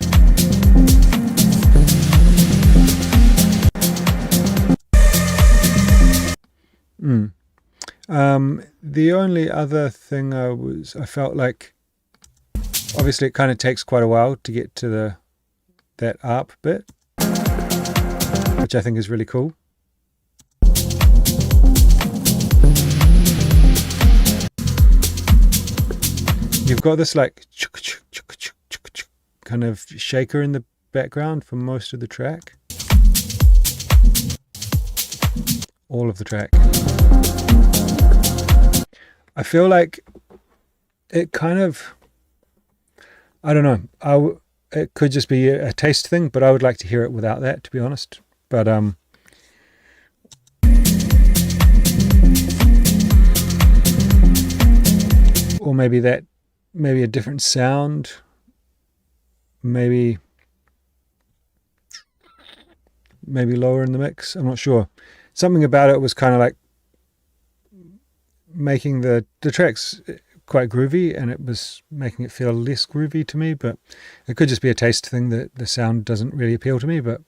The only other thing I felt like, obviously it kind of takes quite a while to get to that ARP bit, which I think is really cool. You've got this like kind of shaker in the background for most of the track. All of the track. I feel like it kind of, I don't know, it could just be a taste thing, but I would like to hear it without that, to be honest. But or maybe a different sound, maybe lower in the mix. I'm not sure. Something about it was kind of like making the tracks quite groovy, and it was making it feel less groovy to me, but it could just be a taste thing that the sound doesn't really appeal to me. But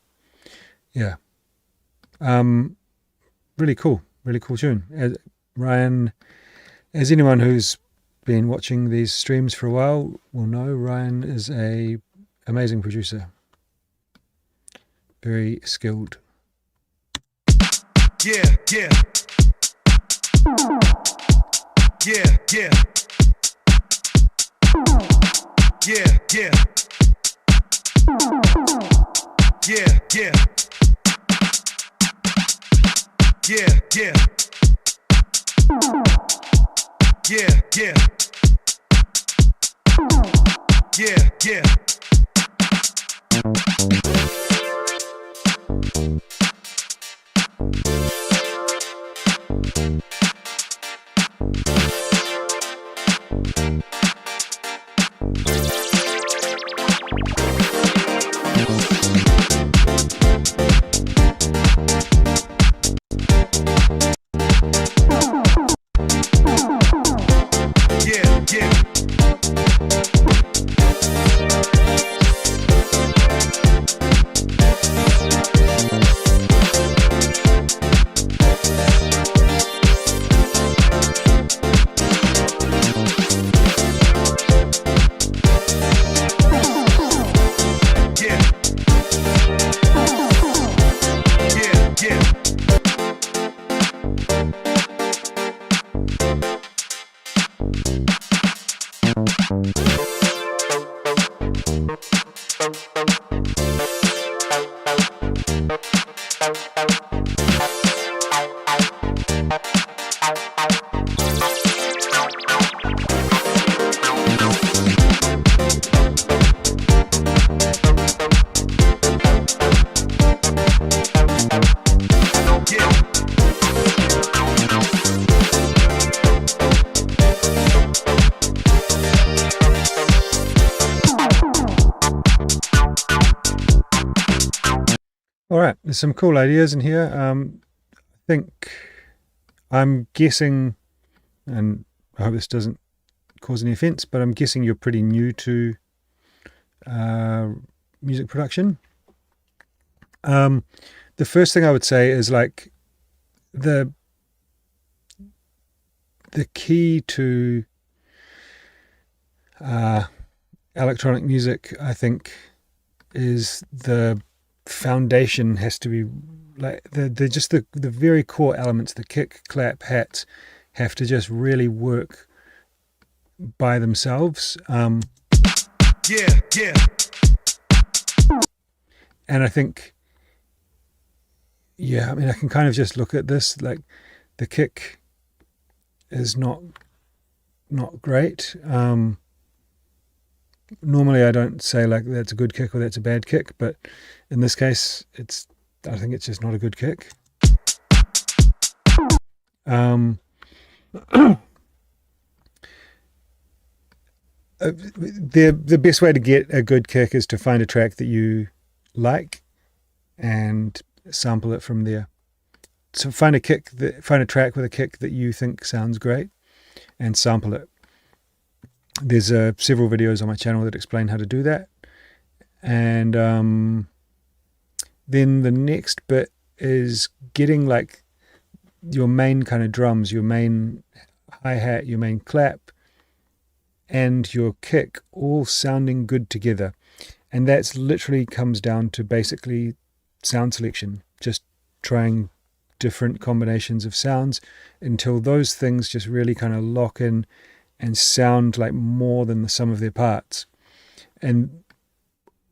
yeah, really cool tune. Ryan, as anyone who's been watching these streams for a while will know, Ryan is a amazing producer, very skilled. Yeah. Yeah. Yeah. Yeah. Yeah. Yeah. Yeah. Yeah. Yeah. Yeah. Yeah. All right, there's some cool ideas in here. I think I'm guessing, and I hope this doesn't cause any offense, but I'm guessing you're pretty new to music production. The first thing I would say is like the key to electronic music, I think, is the foundation has to be like the very core elements, the kick, clap, hats, have to just really work by themselves. And I think, I mean, I can kind of just look at this, like the kick is not great. Normally I don't say like that's a good kick or that's a bad kick, but in this case I think it's just not a good kick. The best way to get a good kick is to find a track that you like and sample it from there. So find a track with a kick that you think sounds great and sample it. There's several videos on my channel that explain how to do that. And then the next bit is getting like your main kind of drums, your main hi-hat, your main clap, and your kick all sounding good together. And that's literally comes down to basically sound selection, just trying different combinations of sounds until those things just really kind of lock in and sound like more than the sum of their parts. And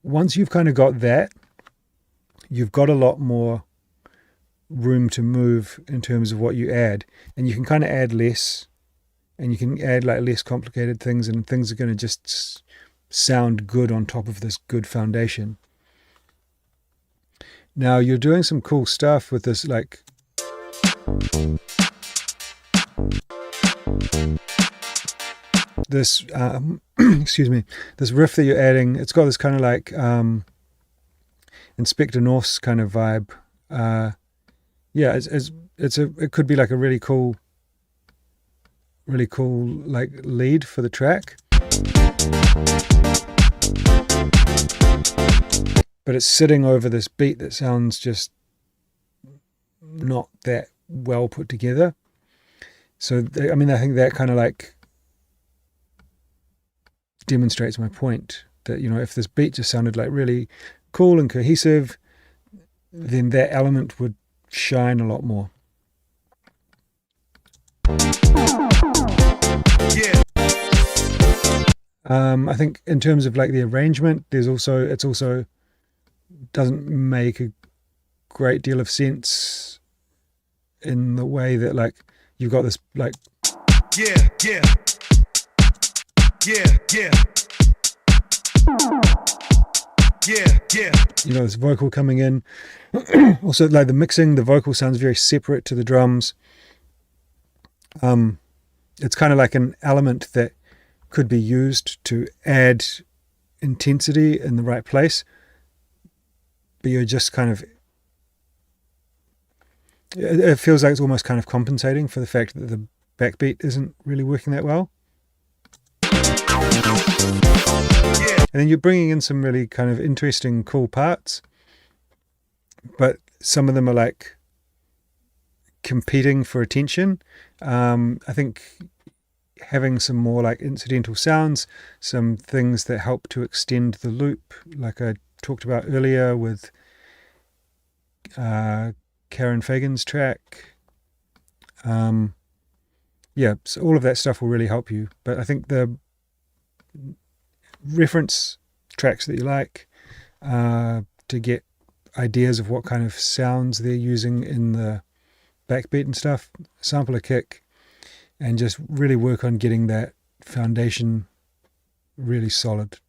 once you've kind of got that, you've got a lot more room to move in terms of what you add. And you can kind of add less, and you can add like less complicated things, and things are going to just sound good on top of this good foundation. Now you're doing some cool stuff with this, like this excuse me, this riff that you're adding. It's got this kind of like Inspector North's kind of vibe. It could be like a really cool really cool like lead for the track. But it's sitting over this beat that sounds just not that well put together. So, I mean, I think that kind of like demonstrates my point that, you know, if this beat just sounded like really cool and cohesive, then that element would shine a lot more. Yeah. I think in terms of like the arrangement, it's also doesn't make a great deal of sense in the way that like you've got this like Yeah. you know, this vocal coming in. Also like the mixing, the vocal sounds very separate to the drums. It's kind of like an element that could be used to add intensity in the right place, but you're just kind of, it feels like it's almost kind of compensating for the fact that the backbeat isn't really working that well. And then you're bringing in some really kind of interesting, cool parts, but some of them are like competing for attention. I think having some more like incidental sounds, some things that help to extend the loop, like I talked about earlier with Karen Fagan's track. Yeah, so all of that stuff will really help you. But I think the reference tracks that you like to get ideas of what kind of sounds they're using in the backbeat and stuff, sample a kick and just really work on getting that foundation really solid.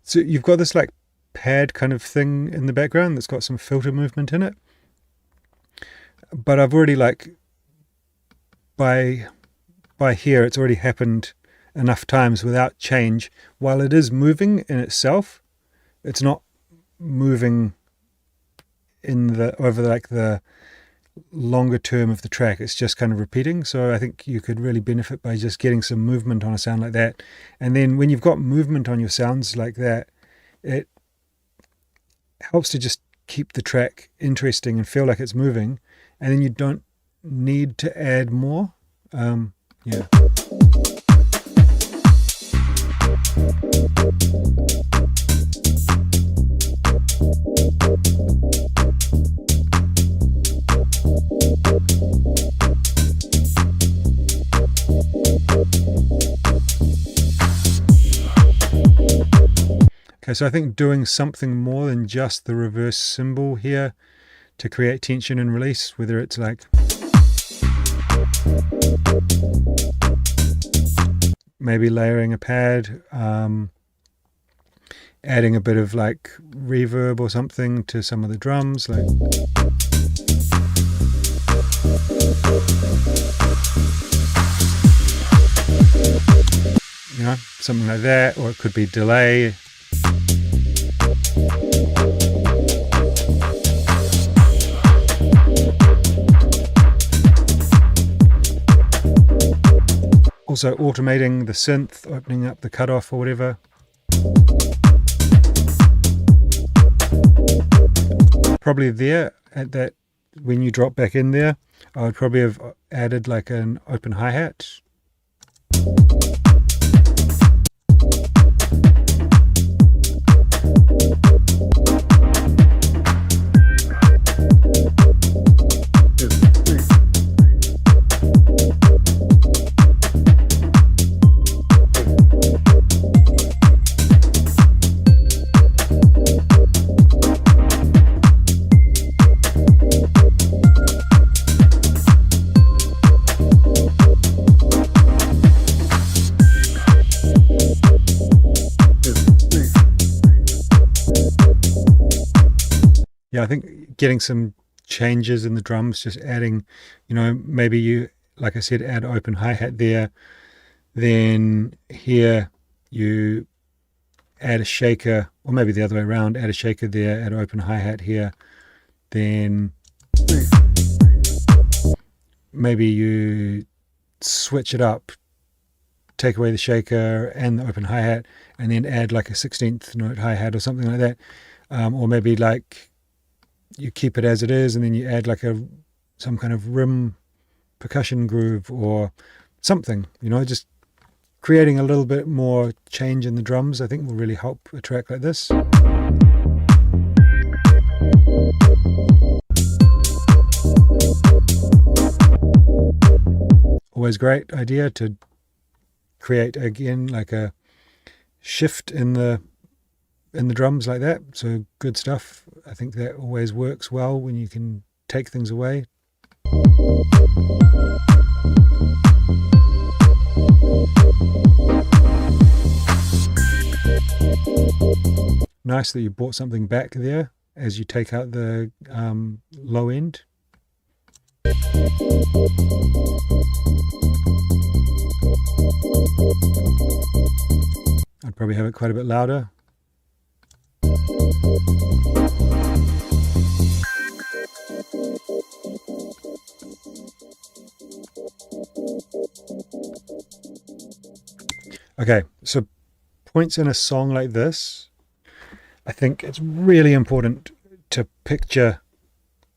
So you've got this like pad kind of thing in the background that's got some filter movement in it. But I've already like, by here, it's already happened enough times without change. While it is moving in itself, it's not moving over like the longer term of the track. It's just kind of repeating. So I think you could really benefit by just getting some movement on a sound like that. And then when you've got movement on your sounds like that, it helps to just keep the track interesting and feel like it's moving, and then you don't need to add more. Yeah. Okay, so I think doing something more than just the reverse cymbal here to create tension and release, whether it's like maybe layering a pad, adding a bit of like reverb or something to some of the drums, like you know, something like that, or it could be delay. Also automating the synth, opening up the cutoff or whatever. Probably there at that, when you drop back in there, I would probably have added like an open hi-hat. I think getting some changes in the drums, just adding, maybe you, like I said, add open hi-hat there. Then here you add a shaker, or maybe the other way around, add a shaker there, add open hi-hat here. Then maybe you switch it up, take away the shaker and the open hi-hat, and then add like a 16th note hi-hat or something like that. Or maybe like you keep it as it is and then you add like some kind of rim percussion groove or something, just creating a little bit more change in the drums, I think will really help a track like this. Always great idea to create again like a shift in the drums like that. So good stuff. I think that always works well when you can take things away. Nice that you brought something back there as you take out the low end. I'd probably have it quite a bit louder. Okay, so points in a song like this, I think it's really important to picture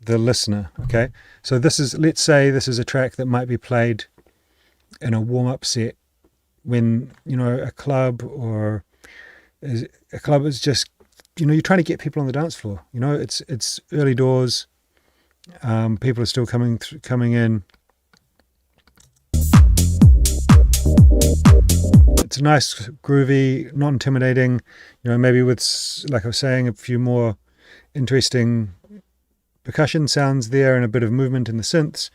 the listener, okay? So let's say this is a track that might be played in a warm-up set when, a club is just, you're trying to get people on the dance floor. It's early doors, people are still coming in. It's nice, groovy, not intimidating, maybe with, like I was saying, a few more interesting percussion sounds there and a bit of movement in the synths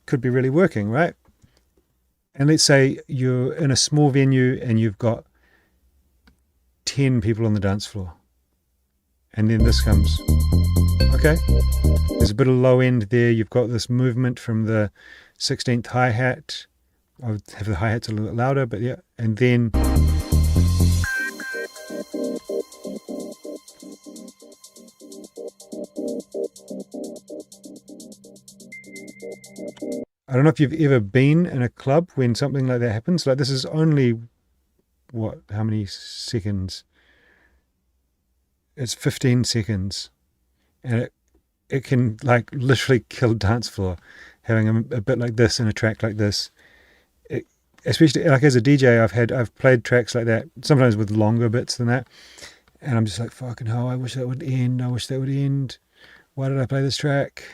could be really working, right? And let's say you're in a small venue and you've got 10 people on the dance floor. And then this comes. Okay. There's a bit of low end there. You've got this movement from the 16th hi-hat. I would have the hi-hats a little bit louder, but yeah. And then I don't know if you've ever been in a club when something like that happens. Like this is only, how many seconds? It's 15 seconds. And it can like literally kill dance floor having a bit like this in a track like this. Especially like as a DJ, I've played tracks like that, sometimes with longer bits than that. And I'm just like, fucking hell, I wish that would end. I wish that would end. Why did I play this track?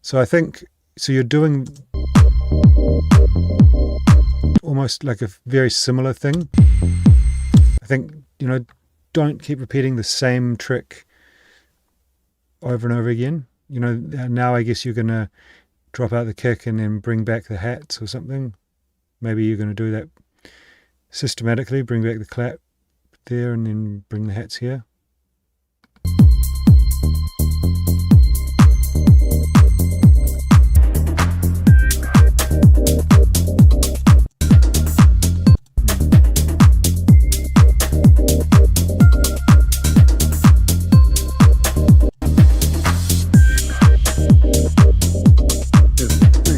So I think, you're doing almost like a very similar thing. I think, don't keep repeating the same trick over and over again. Now I guess you're going to drop out the kick and then bring back the hats or something. Maybe you're going to do that systematically, bring back the clap there and then bring the hats here.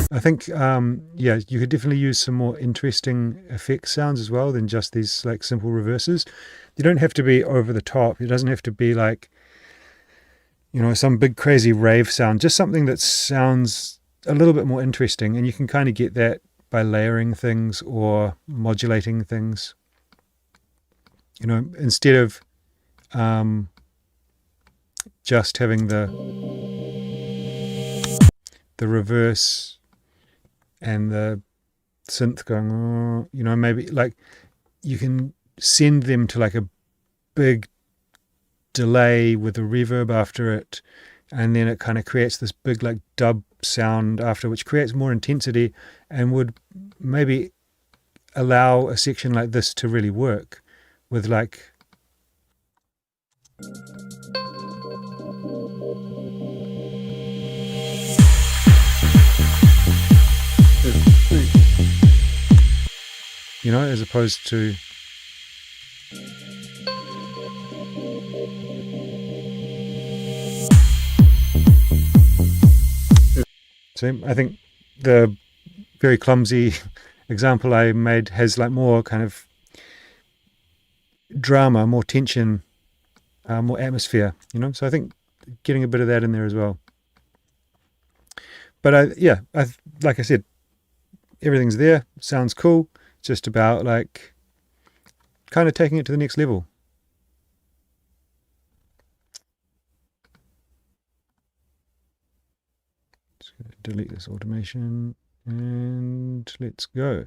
I think, you could definitely use some more interesting effect sounds as well than just these like simple reverses. You don't have to be over the top. It doesn't have to be like, some big crazy rave sound. Just something that sounds a little bit more interesting. And you can kind of get that by layering things or modulating things. Instead of just having the reverse and the synth going, maybe like you can send them to like a big delay with a reverb after it, and then it kind of creates this big like dub sound after, which creates more intensity and would maybe allow a section like this to really work with like as opposed to so I think the very clumsy example I made has like more kind of drama, more tension, more atmosphere, so I think getting a bit of that in there as well. But like I said, everything's there, sounds cool. It's just about like kind of taking it to the next level. Just going to delete this automation and let's go.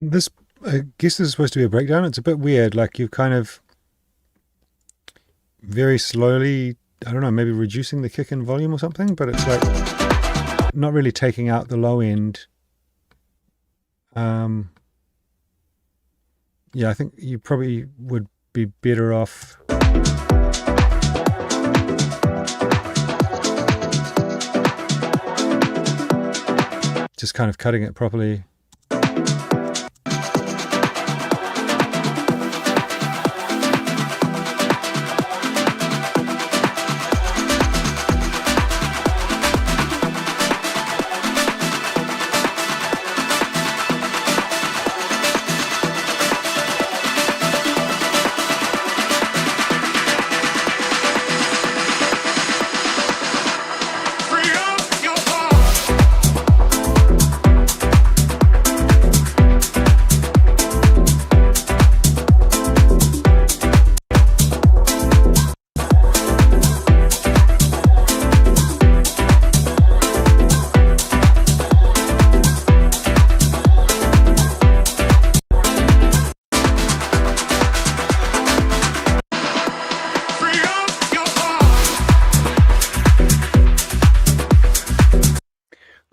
This, I guess this is supposed to be a breakdown. It's a bit weird, like you've kind of very slowly, I don't know, maybe reducing the kick in volume or something, but it's like not really taking out the low end. Yeah, I think you probably would be better off just kind of cutting it properly.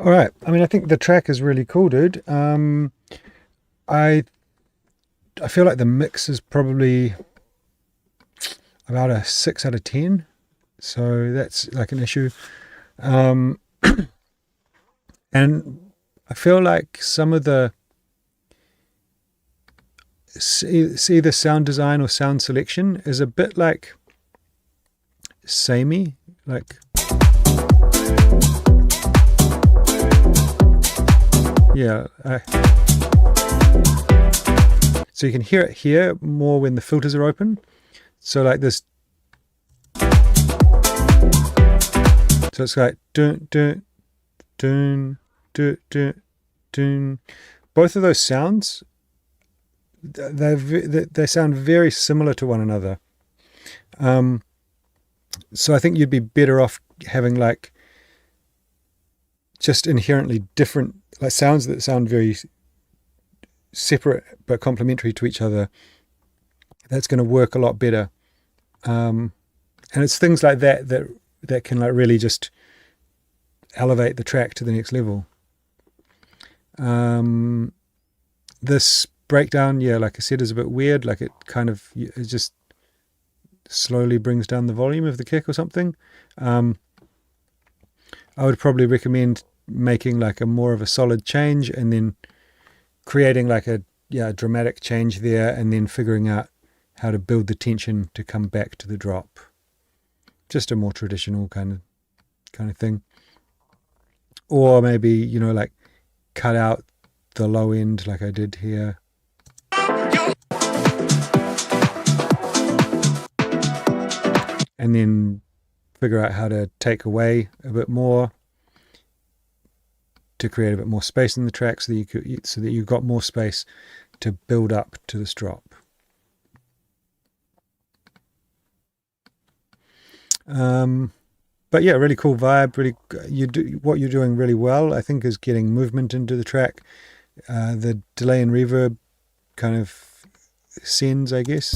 All right. I mean, I think the track is really cool, dude. I feel like the mix is probably about a 6 out of 10. So that's like an issue. And I feel like some of the see the sound design or sound selection is a bit like samey, like yeah. So you can hear it here more when the filters are open. So like this. So it's like dun dun dun dun dun dun. Both of those sounds, they sound very similar to one another. So I think you'd be better off having like just inherently different, like sounds that sound very separate but complementary to each other. That's going to work a lot better. And it's things like that can like really just elevate the track to the next level. This breakdown, yeah, like I said, is a bit weird. Like it just slowly brings down the volume of the kick or something. I would probably recommend making like a more of a solid change and then creating like a dramatic change there, and then figuring out how to build the tension to come back to the drop. Just a more traditional kind of thing. Or maybe, like cut out the low end like I did here. And then figure out how to take away a bit more to create a bit more space in the track, so that you've got more space to build up to this drop. But yeah, really cool vibe. Really, what you're doing really well, I think, is getting movement into the track. The delay and reverb kind of sends, I guess.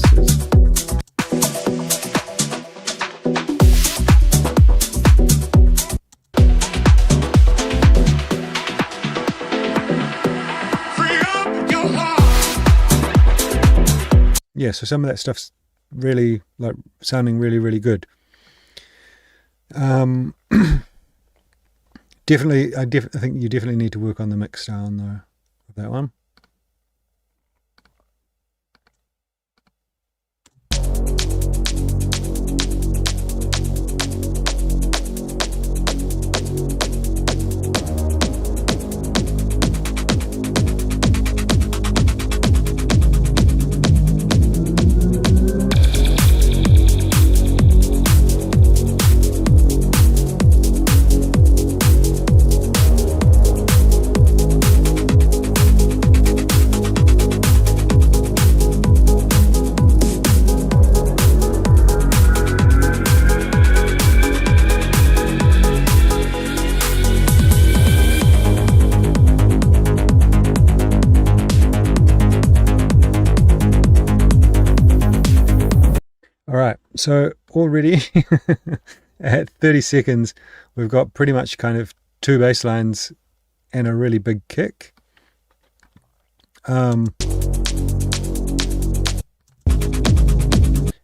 Yeah, so some of that stuff's really like sounding really, really good. Definitely, I think you definitely need to work on the mix down though with that one. So already at 30 seconds, we've got pretty much kind of 2 bass lines and a really big kick. And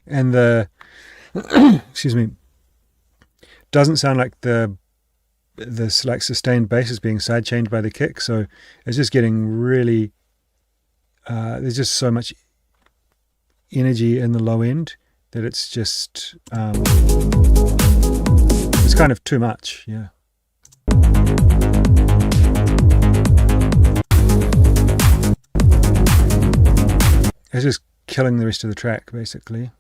the excuse me, doesn't sound like this like sustained bass is being side chained by the kick. So it's just getting really there's just so much energy in the low end that it's just it's kind of too much. Yeah. It's just killing the rest of the track basically.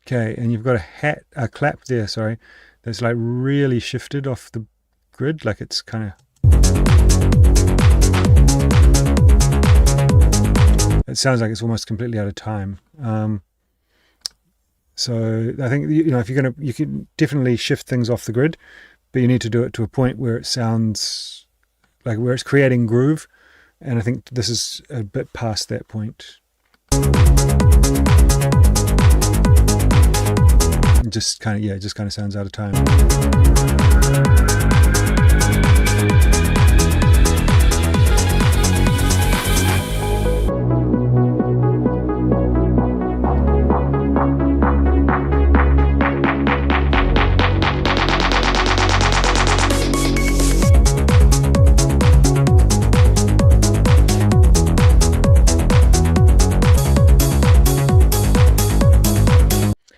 Okay, and you've got a clap there, sorry, that's like really shifted off the grid, like it's kind of... It sounds like it's almost completely out of time. So I think, if you're going to, you can definitely shift things off the grid, but you need to do it to a point where it sounds like where it's creating groove And I think this is a bit past that point. It just kind of sounds out of time.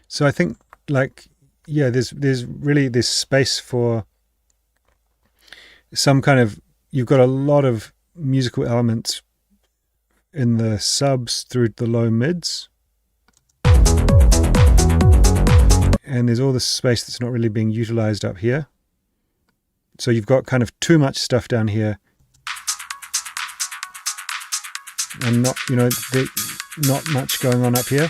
So I think, like, yeah, there's really this space for some kind of, you've got a lot of musical elements in the subs through the low mids. And there's all this space that's not really being utilized up here. So you've got kind of too much stuff down here. And not, not much going on up here.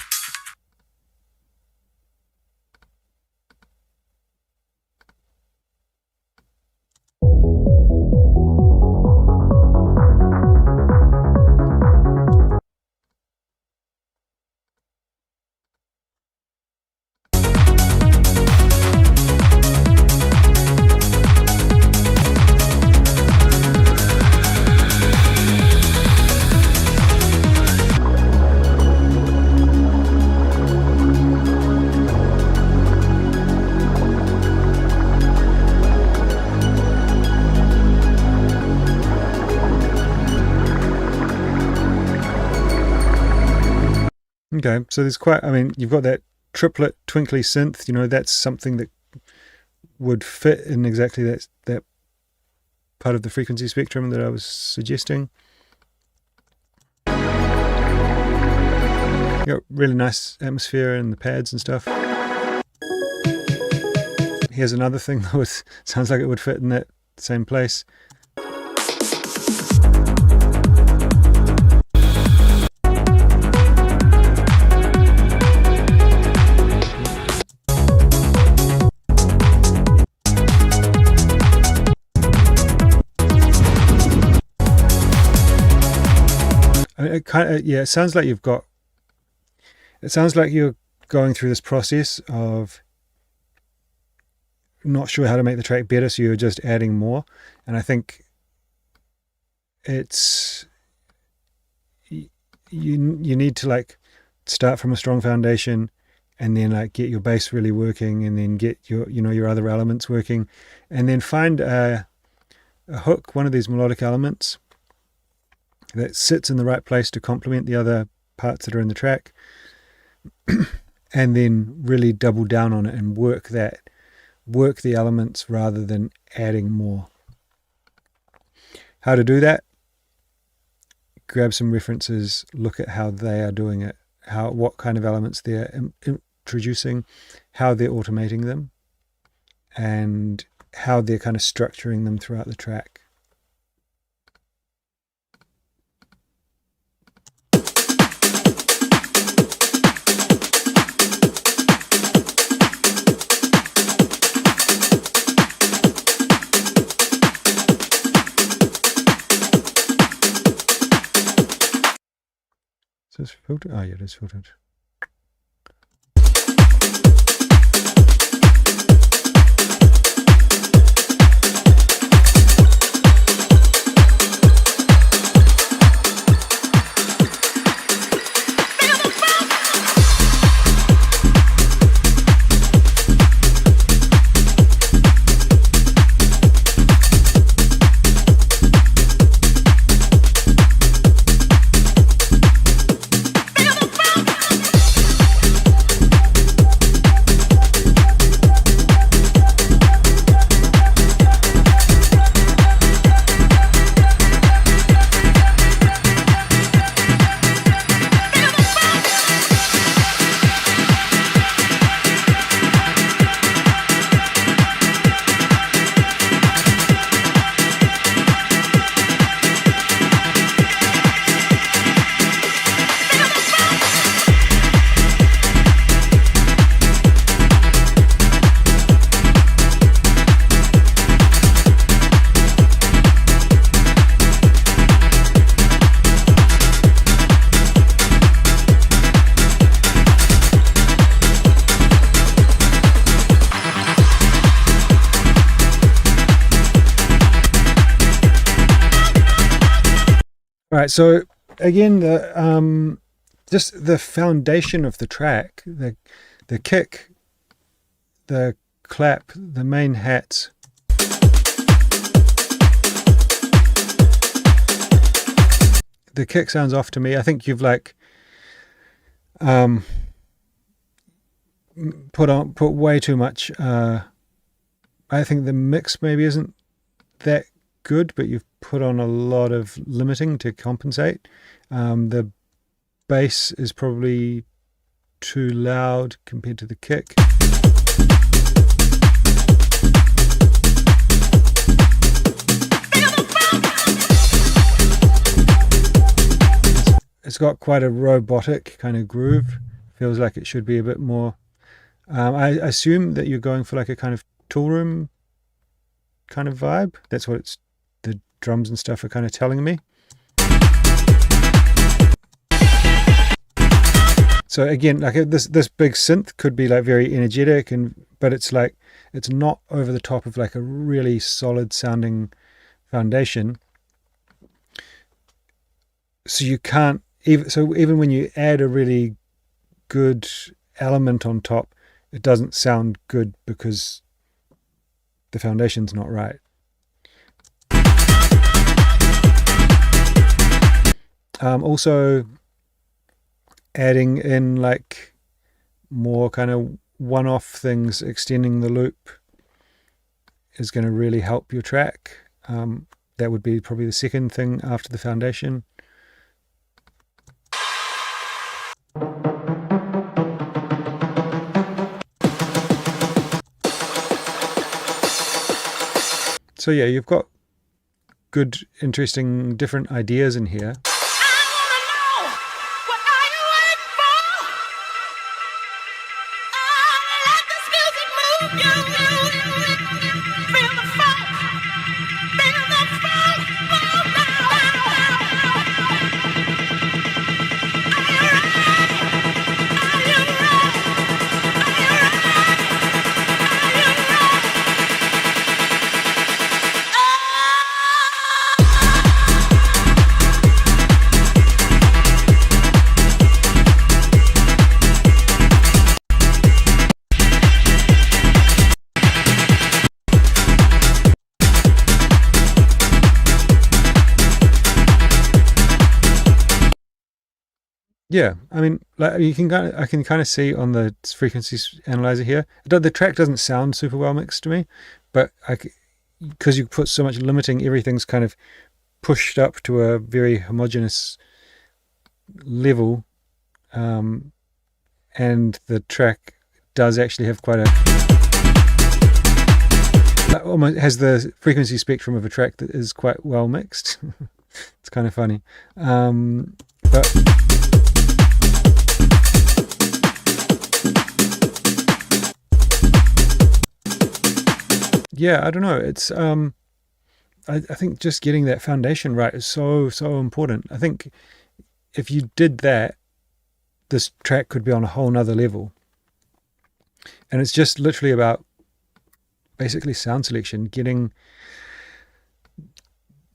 Okay, so there's quite, you've got that triplet twinkly synth, that's something that would fit in exactly that part of the frequency spectrum that I was suggesting. Got really nice atmosphere and the pads and stuff. Here's another thing that sounds like it would fit in that same place. It sounds like you're going through this process of not sure how to make the track better, so you're just adding more. And I think it's you need to start from a strong foundation, and then get your bass really working, and then get your other elements working, and then find a hook, one of these melodic elements that sits in the right place to complement the other parts that are in the track, and then really double down on it and work the elements rather than adding more. How to do that? Grab some references, look at how they are doing it, what kind of elements they're introducing, how they're automating them, and how they're kind of structuring them throughout the track. Is this filtered? Oh yeah, it is filtered. right, so again, the just the foundation of the track, the kick, the clap, the main hats. The kick sounds off to me. I think you've like put way too much. I think the mix maybe isn't that good, but you've put on a lot of limiting to compensate. The bass is probably too loud compared to the kick. It's got quite a robotic kind of groove. Feels like it should be a bit more. I assume that you're going for like a kind of Toolroom kind of vibe. That's what the drums and stuff are kind of telling me. So again, like this big synth could be like very energetic, but it's like it's not over the top of like a really solid sounding foundation. So you can't even when you add a really good element on top, it doesn't sound good because the foundation's not right. Also adding in like more kind of one-off things, extending the loop is going to really help your track. That would be probably the second thing after the foundation. So yeah, you've got good, interesting, different ideas in here. Yeah, I mean, like I can kind of see on the frequency analyzer here, the track doesn't sound super well mixed to me, but because you put so much limiting, everything's kind of pushed up to a very homogeneous level, and the track does actually have quite almost has the frequency spectrum of a track that is quite well mixed. It's kind of funny, but. Yeah, I don't know. It's I think just getting that foundation right is so important. I think if you did that, this track could be on a whole nother level. And it's just literally about basically sound selection, getting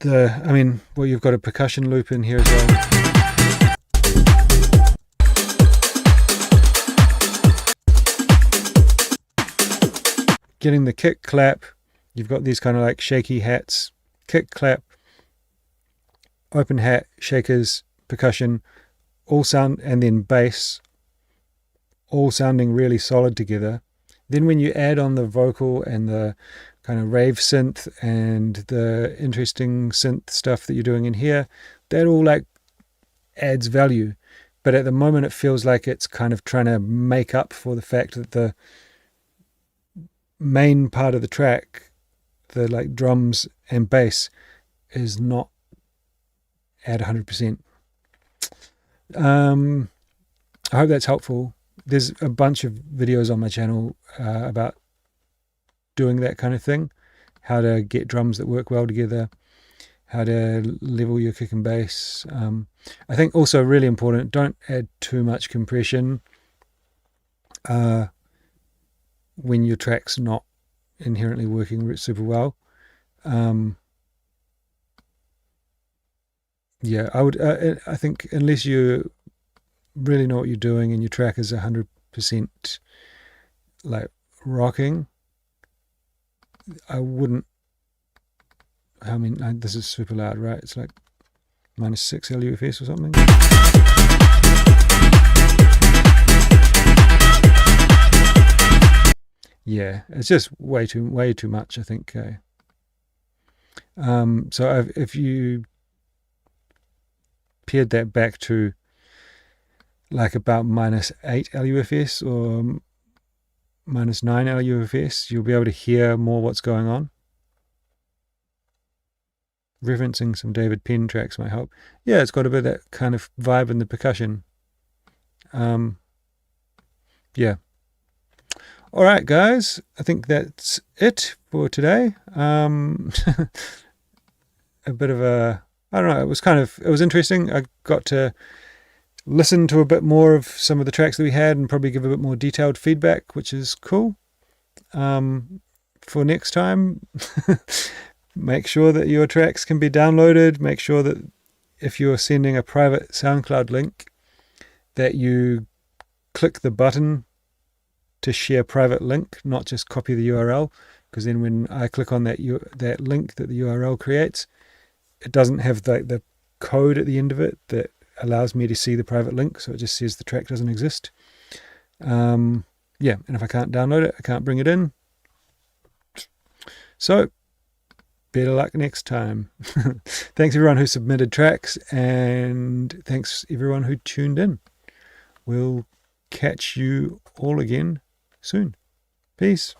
well, you've got a percussion loop in here as well. Getting the kick clap, you've got these kind of like shaky hats, kick clap, open hat, shakers, percussion, all sound, and then bass, all sounding really solid together. Then when you add on the vocal and the kind of rave synth and the interesting synth stuff that you're doing in here, that all like adds value. But at the moment it feels like it's kind of trying to make up for the fact that the main part of the track, the like drums and bass, is not at 100%. I hope that's helpful. There's a bunch of videos on my channel about doing that kind of thing, how to get drums that work well together, how to level your kick and bass. I think also really important, don't add too much compression when your track's not inherently working super well. yeah, I think unless you really know what you're doing and your track is 100% like rocking, I wouldn't. I mean, this is super loud, right? It's like -6 LUFS or something. Yeah, it's just way too much, I think. So if you paired that back to like about -8 LUFS or -9 LUFS, you'll be able to hear more what's going on. Referencing some David Penn tracks might help. Yeah, it's got a bit of that kind of vibe in the percussion. Yeah. All right, guys. I think that's it for today. A bit of a, I don't know, it was interesting. I got to listen to a bit more of some of the tracks that we had and probably give a bit more detailed feedback, which is cool. For next time, make sure that your tracks can be downloaded. Make sure that if you're sending a private SoundCloud link, that you click the button to share private link, not just copy the URL, because then when I click on that link that the URL creates, it doesn't have the code at the end of it that allows me to see the private link, so it just says the track doesn't exist. Yeah, and if I can't download it, I can't bring it in. So, better luck next time. Thanks everyone who submitted tracks, and thanks everyone who tuned in. We'll catch you all again soon. Peace.